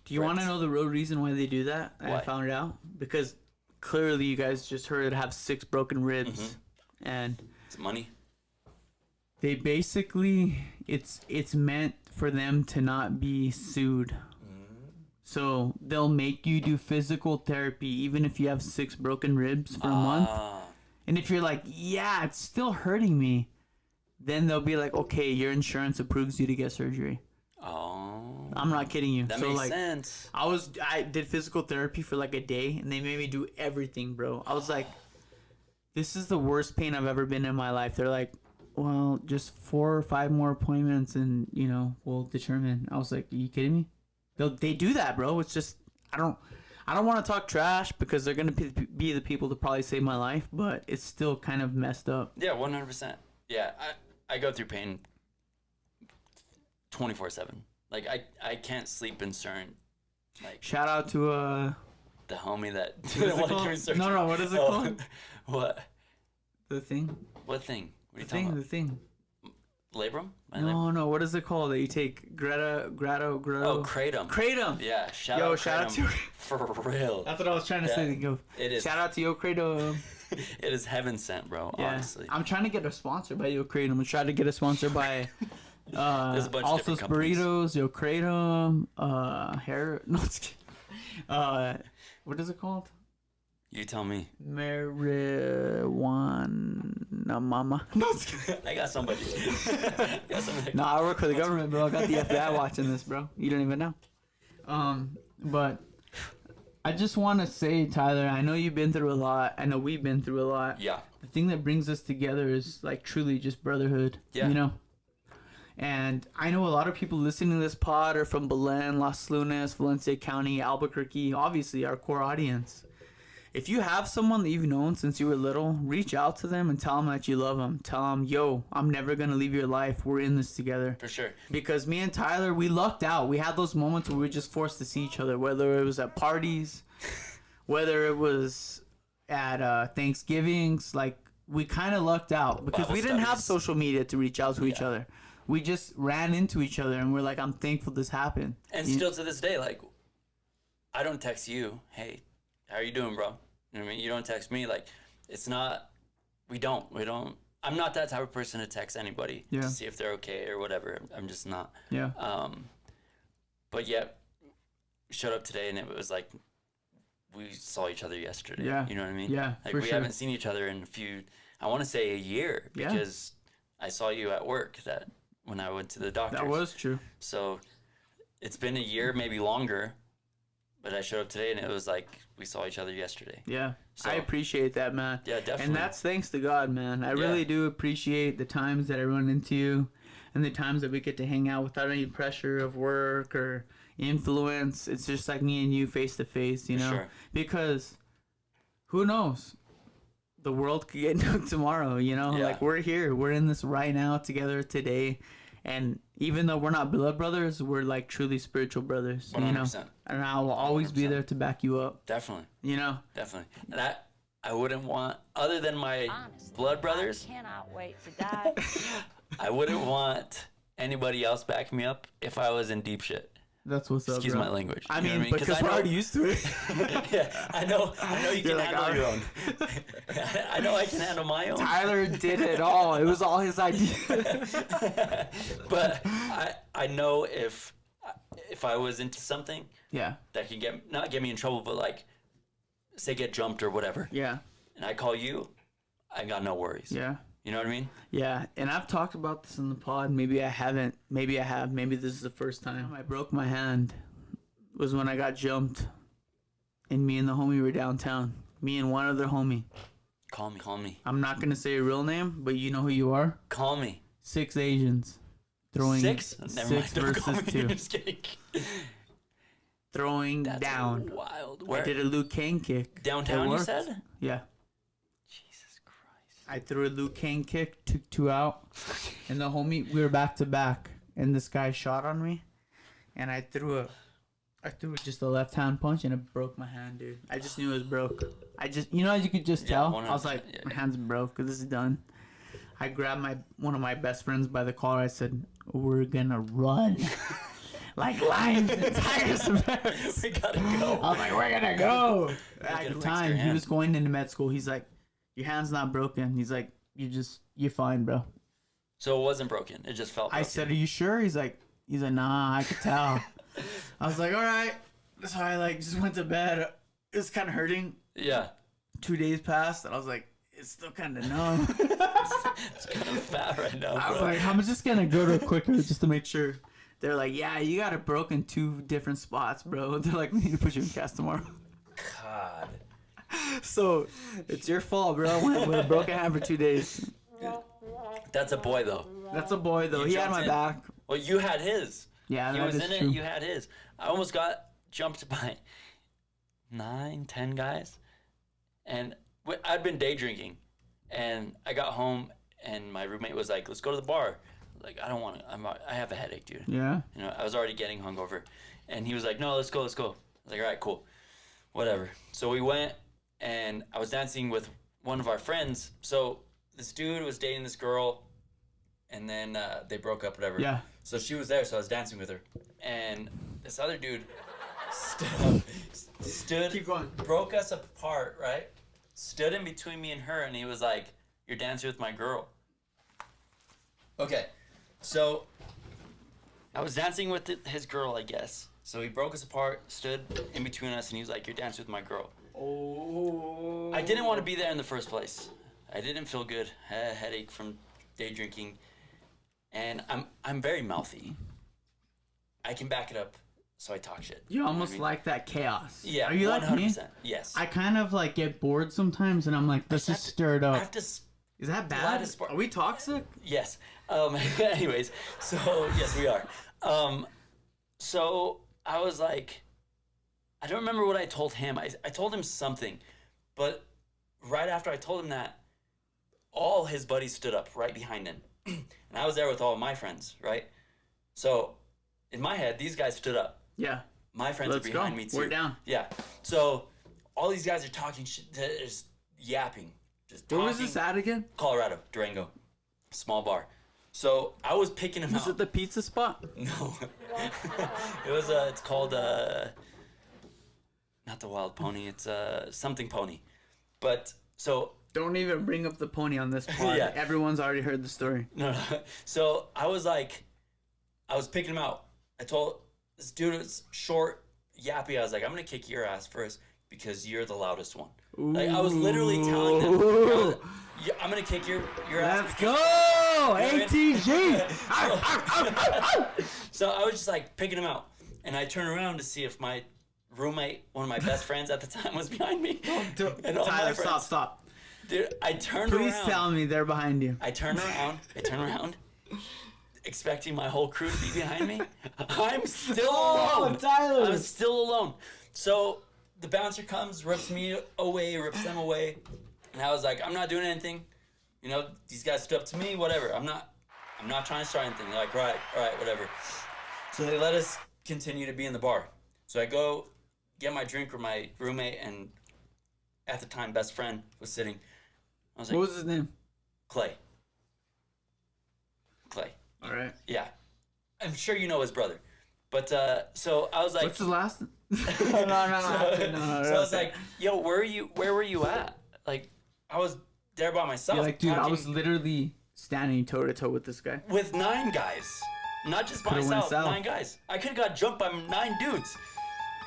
Do you want to know the real reason why they do that? I Why? found it out because clearly you guys just heard it have 6 broken ribs, Mm-hmm. and It's money. they basically it's meant for them to not be sued. So they'll make you do physical therapy even if you have 6 broken ribs for a month. And if you're like, yeah, it's still hurting me, then they'll be like, okay, your insurance approves you to get surgery. Oh. I'm not kidding you. That so makes like, sense. I did physical therapy for like a day, and they made me do everything, bro. I was like, this is the worst pain I've ever been in my life. They're like, well, just 4 or 5 more appointments, and we'll determine. I was like, are you kidding me? They do that, bro. It's just I don't want to talk trash because they're gonna be the people to probably save my life, but it's still kind of messed up. Yeah, 100%. Yeah, I go through pain 24/7. Like I can't sleep in certain. Like Shout out to the homie that what is didn't it want to called? give me surgery. No, what is it called? What? The thing. What thing? What are you talking The about? thing. Labrum? My labrum? No. What is it called that you take? Grado. Oh, kratom. Kratom. Yeah, shout Yo, out shout out kratom. to- For real. That's what I was trying to say. Yo, It is. Shout out to Yo Kratom. It is heaven sent, bro. Yeah. Honestly. I'm trying to get a sponsor by Yo Kratom. I'm trying to get a sponsor by There's a bunch of Alsos different companies. Burritos, Yo Kratom, hair. No, it's kidding. What is it called? You tell me. Marijuana mama. No, it's kidding. I got somebody. I got somebody. Nah, I work for the government, bro. I got the FBI watching this, bro. You don't even know. But I just want to say, Tyler, I know you've been through a lot. I know we've been through a lot. Yeah. The thing that brings us together is like truly just brotherhood. Yeah. You know? And I know a lot of people listening to this pod are from Belen, Las Lunas, Valencia County, Albuquerque, obviously our core audience. if you have someone that you've known since you were little, reach out to them and tell them that you love them. Tell them, yo, I'm never going to leave your life. We're in this together. For sure. Because me and Tyler, we lucked out. We had those moments where we were just forced to see each other, whether it was at parties, whether it was at Thanksgivings. Like, we kind of lucked out because Bible we didn't have studies. social media to reach out to each other. We just ran into each other and we're like, I'm thankful this happened. And still to this day, like, I don't text you, hey, how are you doing, bro? You know what I mean? You don't text me. Like, it's not, we don't. I'm not that type of person to text anybody to see if they're okay or whatever. I'm just not. Yeah. But yet, we showed up today and it was like, we saw each other yesterday. Yeah. You know what I mean? Yeah, Like, for we sure. haven't seen each other in I want to say a year because I saw you at work when I went to the doctor. That was true. So it's been a year, maybe longer, but I showed up today and it was like we saw each other yesterday. Yeah. So- I appreciate that, man. Yeah, definitely. And that's thanks to God, man. I really do appreciate the times that I run into you and the times that we get to hang out without any pressure of work or influence. It's just like me and you face to face, you know? Sure. Because who knows? The world could get nuked tomorrow, you know? Yeah. Like, we're here. We're in this right now together today. And even though we're not blood brothers, we're like truly spiritual brothers, you know? 100%. And I will always be 100%. there to back you up, Definitely. you know? Definitely. And I wouldn't want, other than my Honestly, blood brothers, I cannot wait to die. I wouldn't want anybody else backing me up if I was in deep shit. That's what's up, Excuse bro. my language. I You know mean, what I mean? 'Cause because I we're know- already used to it. Yeah, I know you can like, handle "All your own. I know I can handle my own. Tyler did it all. It was all his idea. But I know if I was into something Yeah, that could not get me in trouble, but like say get jumped or whatever, yeah, and I call you, I got no worries. yeah, You know what I mean? yeah. And I've talked about this in the pod. Maybe I haven't. Maybe I have. Maybe this is the first time I broke my hand. Was when I got jumped, and me and the homie were downtown. Me and one other homie. Call me. I'm not gonna say a real name, but you know who you are. Call me. 6 Asians throwing 6? Never mind. 6 Don't call versus me. 2. Just kidding. Throwing That's down. wild. I Where? did a Luke Kane kick. Downtown, It you worked. said? Yeah. Jesus Christ. I threw a Luke Kane kick, took 2 out, and the homie, we were back to back, and this guy shot on me, and I threw just a left hand punch, and it broke my hand, dude. I just knew it was broke. You could just Yeah, tell. 100%, I was like, yeah. my hand's broke, this is done. I grabbed one of my best friends by the collar. I said, "We're gonna run." Like lions and tigers and bears. We gotta go. I was like, we're gonna go. At gotta the fix time, your he hand. was going into med school. He's like, your hand's not broken. He's like, you're fine, bro. So it wasn't broken. It just felt broken. I said, are you sure? He's like, nah, I could tell. I was like, all right. So I just went to bed. It was kind of hurting. Yeah. 2 days passed, and I was like, it's still kind of numb. It's kind of fat right now, I was bro. like, I'm just gonna go to a quicker just to make sure. They're like, yeah, you got it broken 2 different spots, bro. They're like, we need to put you in cast tomorrow. God. So it's your fault, bro. I went with a broken hand for 2 days. That's a boy, though. That's a boy, though. You He had jumped my in. back. Well, you had his. Yeah, He that was is in true. it. You had his. I almost got jumped by 9, 10 guys. And I'd been day drinking. And I got home, and my roommate was like, let's go to the bar. Like, I don't want to. I have a headache, dude. Yeah. You know, I was already getting hungover. And he was like, no, let's go. I was like, all right, cool. Whatever. So we went, and I was dancing with one of our friends. So this dude was dating this girl, and then they broke up, whatever. Yeah. So she was there, so I was dancing with her. And this other dude stood Keep going. broke us apart, right? Stood in between me and her, and he was like, you're dancing with my girl. Okay, so I was dancing with his girl, I guess. So he broke us apart, stood in between us, and he was like, you're dancing with my girl. Oh. I didn't want to be there in the first place. I didn't feel good. I had a headache from day drinking. And I'm very mouthy. I can back it up, so I talk shit. You know what I almost mean? like that chaos. Yeah, Are you 100%. like me? Yes. I kind of get bored sometimes, and I'm like, let's just stir it I up. have to Is that light bad? a spark. Are we toxic? Yes. Anyways, so yes, we are. So I was like, I don't remember what I told him. I told him something, But right after I told him that, all his buddies stood up right behind him. And I was there with all of my friends, right? So in my head, these guys stood up. Yeah. My friends are behind me too. We're down. Yeah. So all these guys are talking shit, just yapping. Just talking. Where was this at again? Colorado, Durango. Small bar. So I was picking him out. Was it the pizza spot? No. It's called, not the Wild Pony, it's something Pony. But, so. Don't even bring up the pony on this pod. Yeah. Everyone's already heard the story. No. So I was picking him out. I told this dude was short, yappy. I was like, I'm going to kick your ass first because you're the loudest one. Like, I was literally telling him, I'm going to kick your ass. Let's go! ATG! So I was just like picking him out. And I turned around to see if my roommate, one of my best friends at the time, was behind me. And all my Tyler, friends. stop. Dude, I turned around. Please tell me they're behind you. I turned around, expecting my whole crew to be behind me. I'm still alone. Tyler! I'm still alone. So the bouncer comes, rips me away, rips them away. And I was like, I'm not doing anything. You know, these guys stood up to me, whatever. I'm not trying to start anything. They're like, all right, whatever. So they let us continue to be in the bar. So I go get my drink with my roommate and at the time best friend was sitting. I was like, What was his name? Clay. All right. Yeah. I'm sure you know his brother. But, so I was like... What's his last name? No. So I was like, yo, where were you at? Like, I was there by myself. You're like, dude, I talking was literally standing toe to toe with this guy. with 9 guys. Not just Could've went myself, south. 9 guys. I could have got jumped by 9 dudes.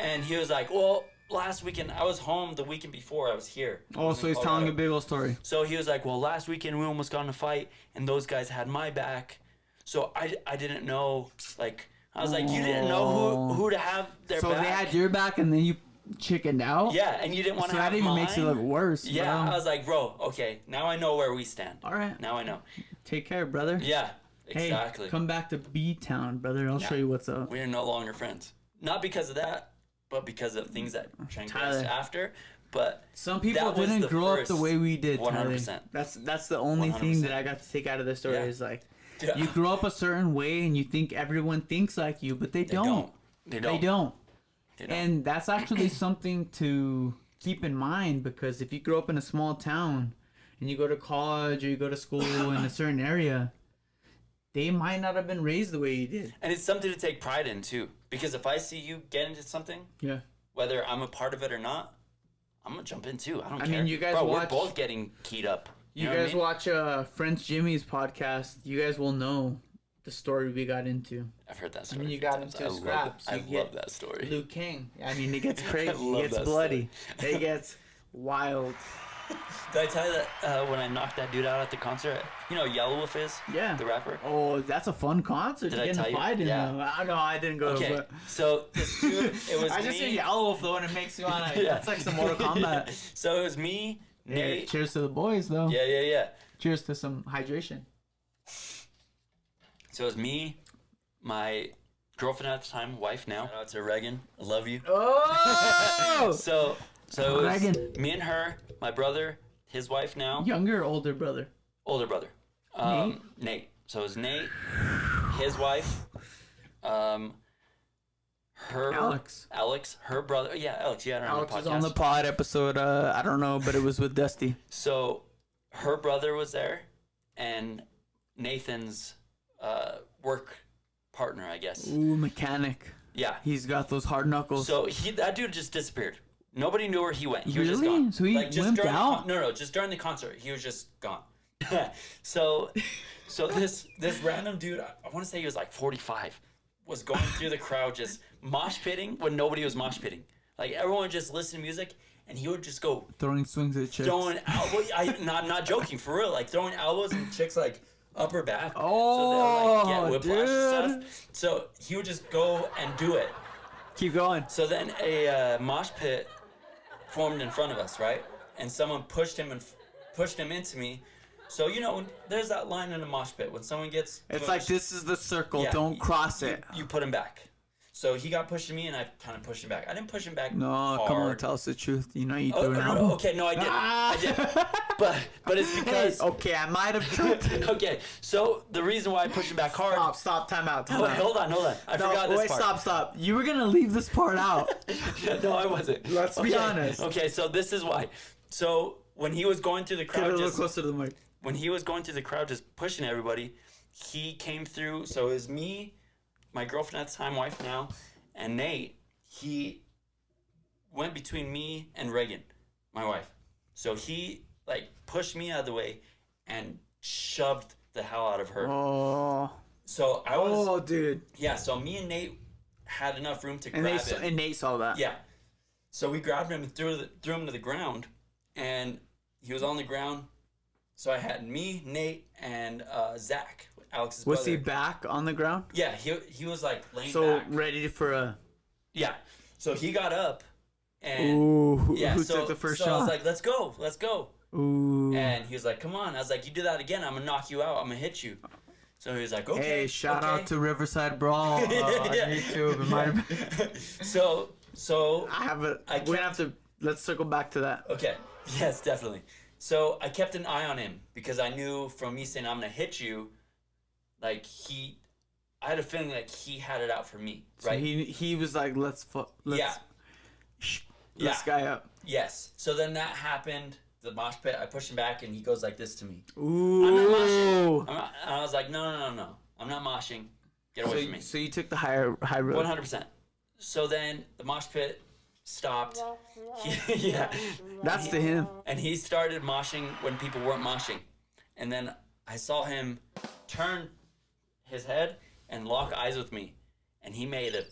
And he was like, well, last weekend, I was home the weekend before I was here. Oh, so he's telling a big old story. So he was like, well, last weekend we almost got in a fight, and those guys had my back. So I didn't know, like, I was like, you didn't know who to have their So back? they had your back and then you chickened out? Yeah, and you didn't want So to have that even mine? makes it look worse. Yeah, bro. I was like, bro, okay, now I know where we stand. All right. Now I know. Take care, brother. Yeah, exactly. Hey, come back to B-Town, brother. I'll show you what's up. We are no longer friends. Not because of that, but because of things that transpired Tyler. after. But Some people that was didn't the grow up the first way we did, 100%. Tyler. That's the only thing 100%. that I got to take out of this story Yeah. is like, Yeah. you grow up a certain way and you think everyone thinks like you, but they don't. They They don't. don't. They don't. And that's actually something to keep in mind because if you grow up in a small town and you go to college or you go to school in a certain area, they might not have been raised the way you did. And it's something to take pride in too. Because if I see you get into something, Yeah. whether I'm a part of it or not, I'm gonna jump in too. I don't I care. mean, you guys Bro, watch- we're both getting keyed up. You know what I guys mean? watch French Jimmy's podcast, you guys will know the story we got into. I've heard that I story. mean, a you few got times. into I love scraps. it. I You love get that story. Luke King. I mean, it gets crazy. It love gets that bloody. It gets wild. Did I tell you that when I knocked that dude out at the concert? You know who Yellow Wolf is? Yeah. The rapper? Oh, that's a fun concert. Did to I get in tell a you? fight in. Yeah. Though. I know I didn't go. Okay, But so this dude, it was I just say me. Yellow Wolf though, and it makes you wanna. Yeah. That's like some Mortal Kombat. So it was me, Yeah, Nate. cheers to the boys though. Yeah. Cheers to some hydration. So it was me, my girlfriend at the time, wife now. Shout out to Reagan. I love you. Oh! So it was Reagan. me and her, my brother, his wife now, Younger or older brother? older brother. Nate. So it was Nate, his wife, her Alex, her brother. Yeah, Alex. Yeah, Alex on is the podcast. on the pod episode. I don't know, but it was with Dusty. So her brother was there, and Nathan's work partner, I guess. Ooh, mechanic. Yeah. He's got those hard knuckles. So that dude just disappeared. Nobody knew where he went. He was just Really? gone. So he just wimped during the out? no, just during the concert, he was just gone. so this random dude, I want to say he was like 45, was going through the crowd just mosh pitting when nobody was mosh pitting. Like everyone just listened to music, and he would just go Throwing swings at chicks. throwing elbows. I'm not joking, for real. Like throwing elbows and chicks like up her back. Oh, so they'll like get whiplash and dude. stuff. So he would just go and do it. Keep going. So then a mosh pit formed in front of us, right? And someone pushed him into me. So there's that line in a mosh pit when someone gets It's pushed, like, this is the circle. yeah, Don't cross it. You put him back. So he got pushing me, and I kind of pushed him back. I didn't push him back No, hard. come on, tell us the truth. You know you Oh, threw an no, elbow. okay, no, I did. I did. But it's Hey, because... okay, I might have tripped. Okay, so the reason why I pushed him back hard... Stop, time out. Oh, hold on. I forgot this part. Stop. You were going to leave this part out. No, I wasn't. Let's be honest. Okay, so this is why. So when he was going through the Get a crowd, little closer to the mic. when he was going through the crowd, just pushing everybody, he came through. So it was me, my girlfriend at the time, wife now, and Nate. He went between me and Reagan, my wife. So he like pushed me out of the way and shoved the hell out of her. Oh. So I was, Oh, dude. yeah. So me and Nate had enough room to And, grab him. and Nate saw that. Yeah. So we grabbed him and threw him to the ground, and he was on the ground. So I had me, Nate, and Zach, Alex's brother. Was he back on the ground? Yeah, he was like laying So back. ready for a... Yeah. So he got up, and Ooh, who yeah, took the first so shot? I was like, let's go. Ooh. And he was like, come on. I was like, you do that again, I'm gonna knock you out. I'm gonna hit you. So he was like, okay. Hey, shout okay. out to Riverside Brawl on Yeah. YouTube. It might have been... So I have a... I We're going to kept- have to... Let's circle back to that. Okay. Yes, definitely. So I kept an eye on him because I knew from me saying I'm gonna hit you, like I had a feeling like he had it out for me, So right? he was like, let's Yeah. this Yeah. guy up. Yes. So then that happened. The mosh pit. I pushed him back, and he goes like this to me. Ooh. I'm not moshing. And I was like, no. I'm not moshing. Get away from me. So you took the high road. 100%. So then the mosh pit stopped. Yeah. That's to him. And he started moshing when people weren't moshing. And then I saw him turn his head and lock eyes with me. And he made a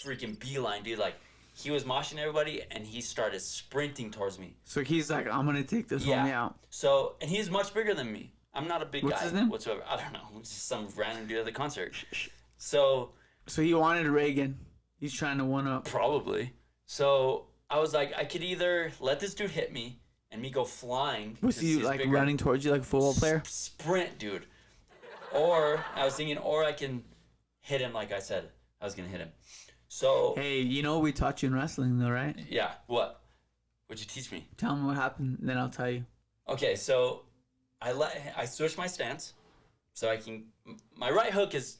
freaking beeline, dude. Like, he was moshing everybody, and he started sprinting towards me. So he's like, I'm gonna take this homie out. So, and he's much bigger than me. I'm not a big What's guy his name? whatsoever. I don't know. It's just some random dude at the concert. So, So he wanted Reagan. He's trying to one up. probably. So, I was like, I could either let this dude hit me and me go flying. Was 'cause he he's like bigger. running towards you like a football player? Sprint, dude. Or, I was thinking, or I can hit him like I said I was going to hit him. So, Hey, you know we taught you in wrestling though, right? yeah, what? What'd you teach me? Tell him what happened, then I'll tell you. Okay, so I switched my stance so I can. My right hook is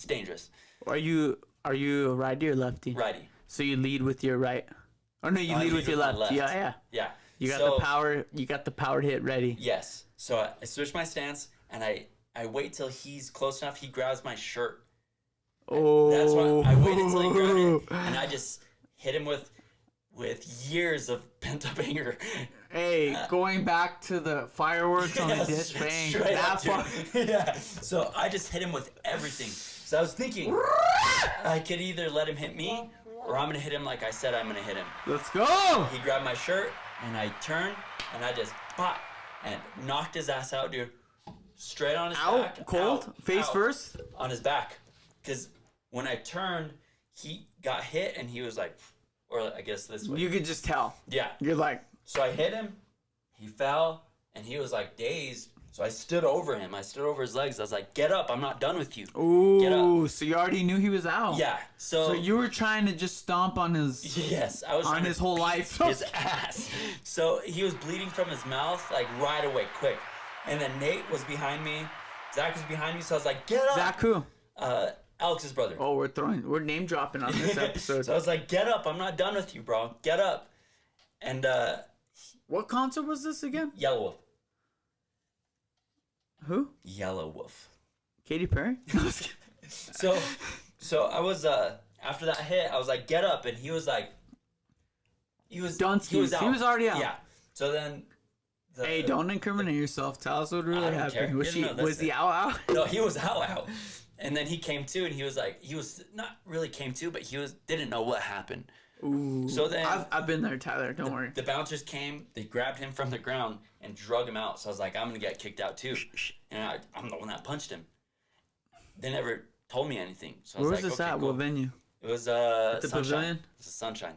dangerous. Are you a righty or lefty? Righty. So you lead with your right. Oh no, you I lead with your my left. Yeah. Yeah. You got So- the power. You got the power hit ready. Yes. So I switch my stance and I wait till he's close enough. He grabs my shirt. Oh. That's why I waited till he grabbed it, and I just hit him with years of pent up anger. Hey, going back to the fireworks on the Yes, dish, bang. straight up, That's why. dude. Yeah. So I just hit him with everything. So I was thinking I could either let him hit me or I'm gonna hit him like I said I'm gonna hit him. Let's go. He grabbed my shirt and I turned and I just pop and knocked his ass out, dude. Straight on his back. Out, cold, out, face out, first. on his back. Because when I turned, he got hit and he was like, or I guess this way. You could just tell. Yeah. You're like, So I hit him, he fell, and he was like dazed. So I stood over him. I stood over his legs. I was like, get up, I'm not done with you. Get ooh. up. So you already knew he was out. Yeah. So you were trying to just stomp on his Yes, I was on trying his to whole beat life. his ass. So he was bleeding from his mouth like right away, quick. And then Nate was behind me. Zach was behind me. So I was like, get up. Zach who? Alex's brother. Oh, we're name dropping on this episode. So I was like, get up. I'm not done with you, bro. Get up. And What concert was this again? Yellow Wolf. Who? Yellow Wolf. Katy Perry? So I was after that hit, I was like, get up, and he was like, he was Dunskies. out. He was already out. Yeah. So then. Hey, don't incriminate yourself. Tell us what really I don't happened. care. Was, No, no, that's was he it. out? No, he was out. And then he came to, and he was like, he was not really came to, but he didn't know what happened. Ooh. So then I've been there, Tyler. Don't worry. the bouncers came, they grabbed him from the ground and drug him out. So I was like, I'm gonna get kicked out too. And I'm the one that punched him. They never told me anything. So I Where was was like, this okay, at? cool. What venue? It was the Sunshine. pavilion? It's a Sunshine.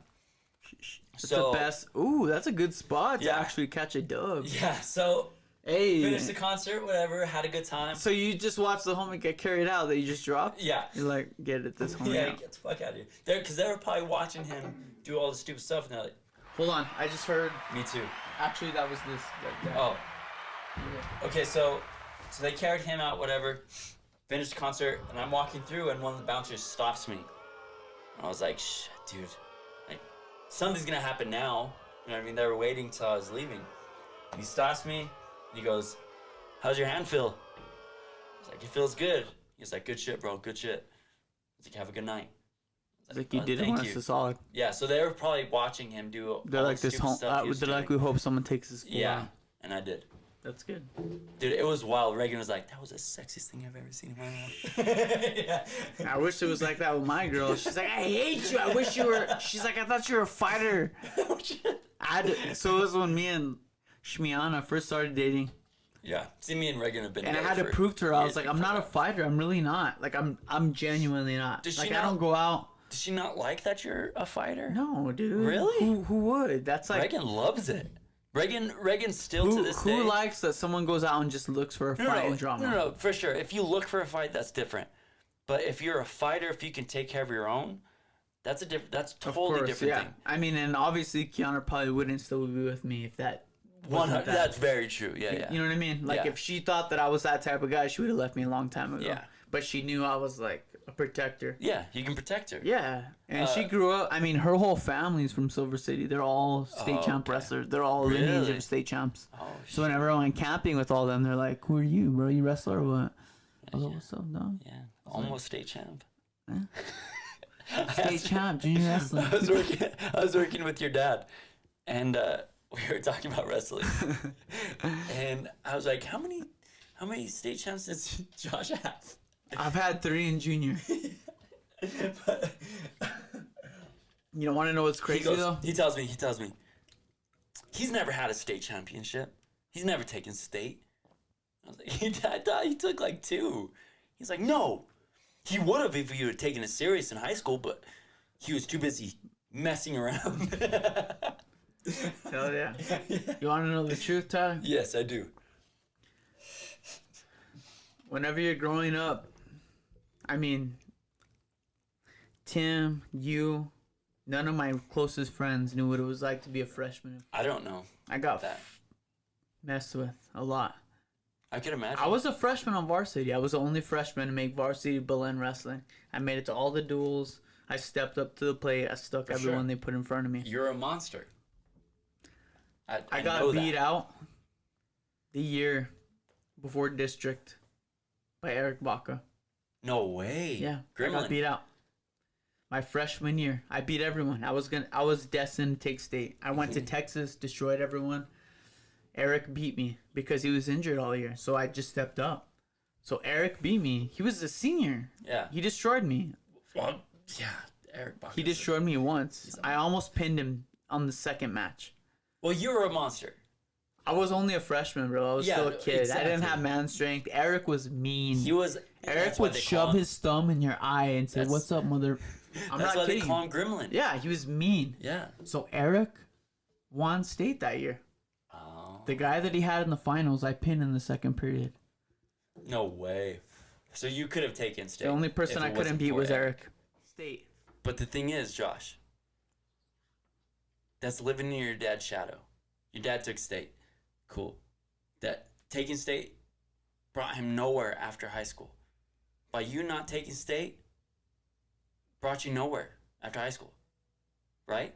It's So the best. Ooh, that's a good spot to Yeah. actually catch a dub. yeah, so Hey. Finished the concert, whatever. Had a good time. So you just watched the homie get carried out that you just dropped? Yeah. You're like, get it, this homie Yeah, out. get the fuck out of here. Because they were probably watching him do all the stupid stuff, and they're like, Hold on, I just heard. me too. Actually, that was this. Like that. Oh. Okay, so they carried him out, whatever. Finished the concert, and I'm walking through, and one of the bouncers stops me. And I was like, shit, dude. Like, something's gonna happen now. You know what I mean? They were waiting till I was leaving. And he stops me, and he goes, how's your hand feel? I was like, it feels good. He's like, good shit, bro, good shit. I was like, have a good night. I was Like you didn't thank want us you." to solid. Yeah, so they were probably watching him do all They're like the this stupid home. stuff he was They're like, doing. we hope someone takes this. Yeah, and I did. That's good. Dude, it was wild. Reagan was like, that was the sexiest thing I've ever seen in my life. Yeah. I wish it was like that with my girl. She's like, I hate you. I wish you were. She's like, I thought you were a fighter. So it was when me and Shmiana first started dating, Yeah. See, me and Reagan have been and I together had to for prove to her I was years like, I'm before not a that. fighter. I'm really not. Like I'm genuinely not. Does she like I not- don't go out. Does she not like that you're a fighter? No, dude. Really? Who would? That's like Reagan loves it. Reagan still to this day. who likes that someone goes out and just looks for a fight and drama? No, for sure. If you look for a fight, that's different. But if you're a fighter, if you can take care of your own, that's a different. That's Of totally course, different yeah. thing. I mean, and obviously Kiana probably wouldn't still be with me if that wasn't that. That's very true. Yeah, yeah. You know what I mean? Like Yeah. if she thought that I was that type of guy, she would have left me a long time ago. Yeah. But she knew I was like a protector. Yeah, you can protect her. Yeah. And she grew up. I mean, her whole family's from Silver City. They're all state champ okay. wrestlers. They're all lineage Really? of state champs. Oh, So whenever I went camping with all them, they're like, "Who are you, bro? You wrestler or what?" I was like, "What's up, dog?" Yeah, almost state champ. State champ, junior wrestling. I was working with your dad, and we were talking about wrestling, and I was like, how many state champs does Josh have? I've had 3 in junior. You don't want to know what's crazy though? He tells me, he's never had a state championship. He's never taken state. I was like, I thought he took like 2. He's like, no, he would have if he would have taken it serious in high school, but he was too busy messing around. Hell yeah. You want to know the truth, Tyler? Yes, I do. Whenever you're growing up, I mean, Tim, you, none of my closest friends knew what it was like to be a freshman. I don't know I got that. messed with a lot. I could imagine. I was a freshman on varsity. I was the only freshman to make varsity Berlin wrestling. I made it to all the duels. I stepped up to the plate. I stuck For everyone sure. they put in front of me. You're a monster. I got know beat that. out the year before district by Eric Baca. No way. Yeah, I Gremlin. got beat out. My freshman year, I beat everyone. I was destined to take state. I went to Texas, destroyed everyone. Eric beat me because he was injured all year, so I just stepped up. So Eric beat me. He was a senior. Yeah. He destroyed me. Well, yeah. Eric Bach. He destroyed me once. I almost pinned him on the second match. Well, you were a monster. I was only a freshman, bro. I was still a kid. I didn't exactly. have man strength. Eric was mean. He was. Eric that's why would they shove call him- his thumb in your eye and say, That's- "What's up, mother?" I'm That's why not they kidding. call him Gremlin. Yeah, he was mean. Yeah. So Eric won state that year. Oh. The guy that he had in the finals, I pinned in the second period. No way. So you could have taken state. The only person if I it couldn't wasn't beat for was Eric. State. But the thing is, Josh, that's living in your dad's shadow. Your dad took state. Cool. That taking state brought him nowhere after high school. By you not taking state, brought you nowhere after high school. Right?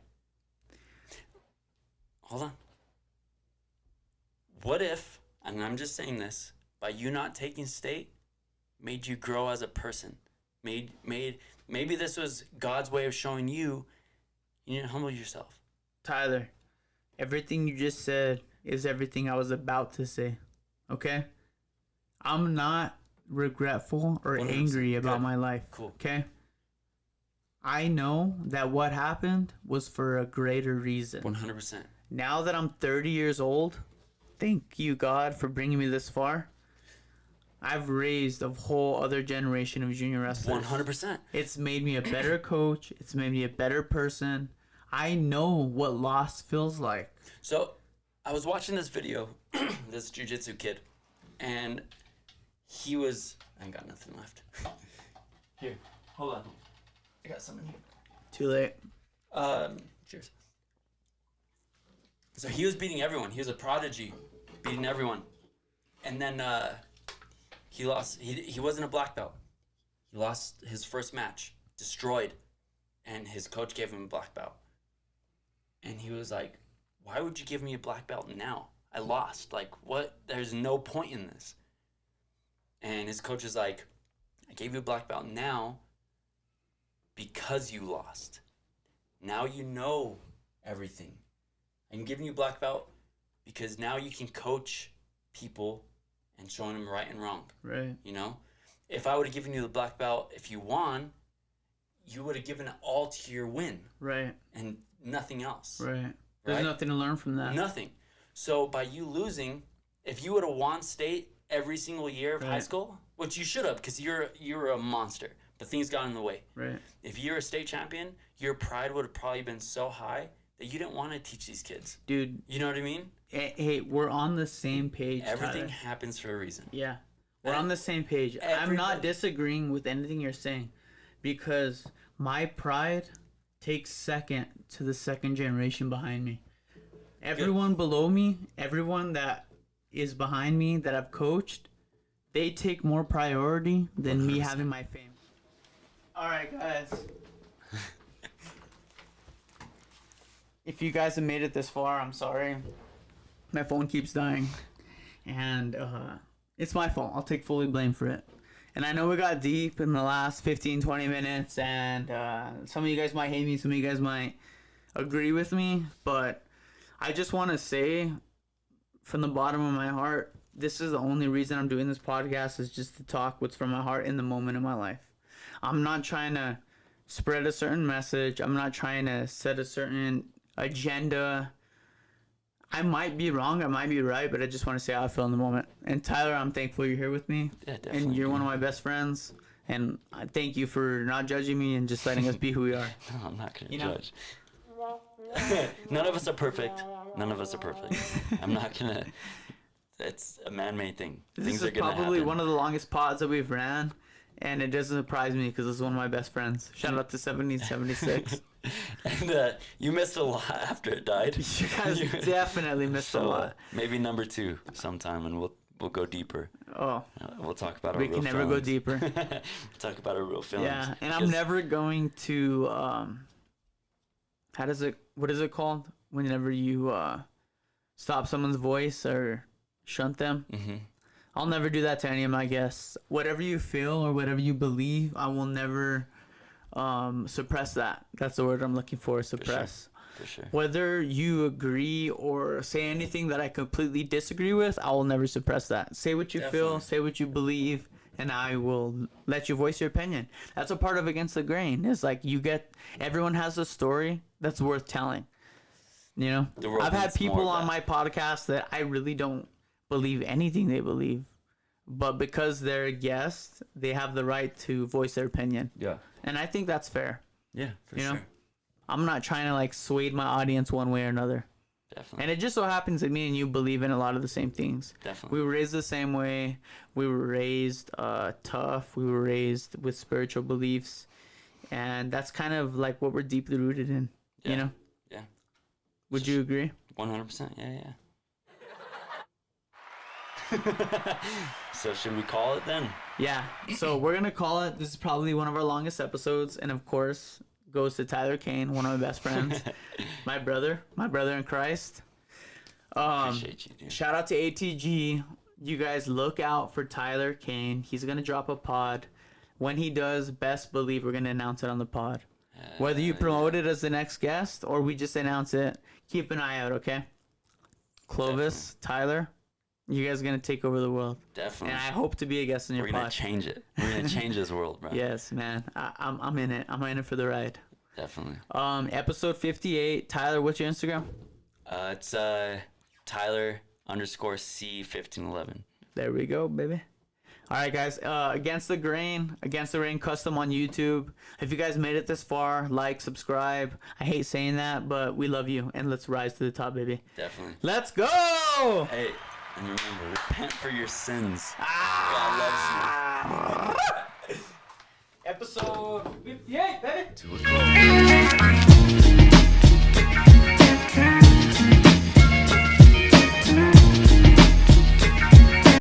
Hold on. What if, and I'm just saying this, by you not taking state, made you grow as a person? Maybe this was God's way of showing you need to humble yourself. Tyler, everything you just said is everything I was about to say. Okay? I'm not regretful or 100%. angry about Good. my life. Cool. Okay? I know that what happened was for a greater reason. 100%. Now that I'm 30 years old, thank you, God, for bringing me this far. I've raised a whole other generation of junior wrestlers. 100%. It's made me a better coach. It's made me a better person. I know what loss feels like. So, I was watching this video, this jiu-jitsu kid, and he was... I ain't got nothing left. Here, hold on. I got some in here. Too late. Cheers. So he was beating everyone. He was a prodigy, beating everyone. And then he lost. He wasn't a black belt. He lost his first match, destroyed, and his coach gave him a black belt. And he was like, "Why would you give me a black belt now? I lost. Like, what? There's no point in this." And his coach is like, "I gave you a black belt now because you lost. Now you know everything. I'm giving you a black belt because now you can coach people and showing them right and wrong." Right. You know? If I would have given you the black belt, if you won, you would have given it all to your win. Right. And nothing else. Right. There's Right? nothing to learn from that. Nothing. So by you losing, if you would have won state every single year of high Right. school, which you should have because you're a monster, but things got in the way. Right. If you're a state champion, your pride would have probably been so high that you didn't want to teach these kids. Dude, You know what I mean? hey, we're on the same page, Everything Tyler. happens for a reason. Yeah. We're on the same page. I'm not Everybody- disagreeing with anything you're saying because my pride takes second to the second generation behind me. Everyone below me, everyone that is behind me that I've coached, they take more priority than me 100%. having my fame. All right, guys. If you guys have made it this far, I'm sorry. My phone keeps dying. And it's my fault. I'll take fully blame for it. And I know we got deep in the last 15, 20 minutes. And some of you guys might hate me. Some of you guys might agree with me. But I just want to say from the bottom of my heart, this is the only reason I'm doing this podcast is just to talk what's from my heart in the moment of my life. I'm not trying to spread a certain message. I'm not trying to set a certain agenda. I might be wrong. I might be right, but I just want to say how I feel in the moment. And Tyler, I'm thankful you're here with me. Yeah, definitely. And you're one of my best friends. And I thank you for not judging me and just letting us be who we are. No, I'm not going to You know? judge. None of us are perfect. None of us are perfect. I'm not going to... It's a man-made thing. This Things is are going to probably happen. one of the longest pods that we've ran. And it doesn't surprise me because this is one of my best friends. Shout out to 7076. And you missed a lot after it died. You guys definitely missed a lot. Maybe number 2 sometime, and we'll go deeper. Oh, We'll talk about our we real can never go feelings. deeper. Talk about our real feelings. Yeah, and I'm Because- never going to what is it called whenever you stop someone's voice or shunt them? Mhm. I'll never do that to any of my guests. Whatever you feel or whatever you believe, I will never suppress that. That's the word I'm looking for, suppress. For sure. Whether you agree or say anything that I completely disagree with, I will never suppress that. Say what you feel, Definitely. say what you believe, and I will let you voice your opinion. That's a part of Against the Grain. It's like everyone has a story that's worth telling. You know, The world I've had needs more people of on that. my podcast that I really don't believe anything they believe, but because they're a guest, they have the right to voice their opinion, Yeah. and I think that's fair. Yeah, for You know? sure. I'm not trying to like sway my audience one way or another. Definitely. And it just so happens that me and you believe in a lot of the same things. Definitely. We were raised the same way. We were raised tough. We were raised with spiritual beliefs. And that's kind of like what we're deeply rooted in, you Yeah. know? Yeah. Would you agree? 100%. Yeah. So should we call it then? Yeah. So we're going to call it, this is probably one of our longest episodes. And of course, goes to Tyler Cain, one of my best friends. my brother in Christ. Appreciate you, dude. Shout out to ATG. You guys look out for Tyler Cain. He's going to drop a pod. When he does, best believe we're going to announce it on the pod. Whether you promote it as the next guest or we just announce it, keep an eye out, okay? Clovis, Tyler, you guys are going to take over the world. Definitely. And I hope to be a guest in your We're gonna pod. change it. We're gonna change this world, bro. Yes, man. I'm in it. I'm in it for the ride. Definitely. Episode 58. Tyler, what's your Instagram? It's Tyler _C1511. There we go, baby. All right, guys. Against the Rain custom on YouTube. If you guys made it this far, like, subscribe. I hate saying that, but we love you, and let's rise to the top, baby. Definitely. Let's go. Hey, and remember, repent for your sins. Ah! God loves you. Episode 58, baby. To a close.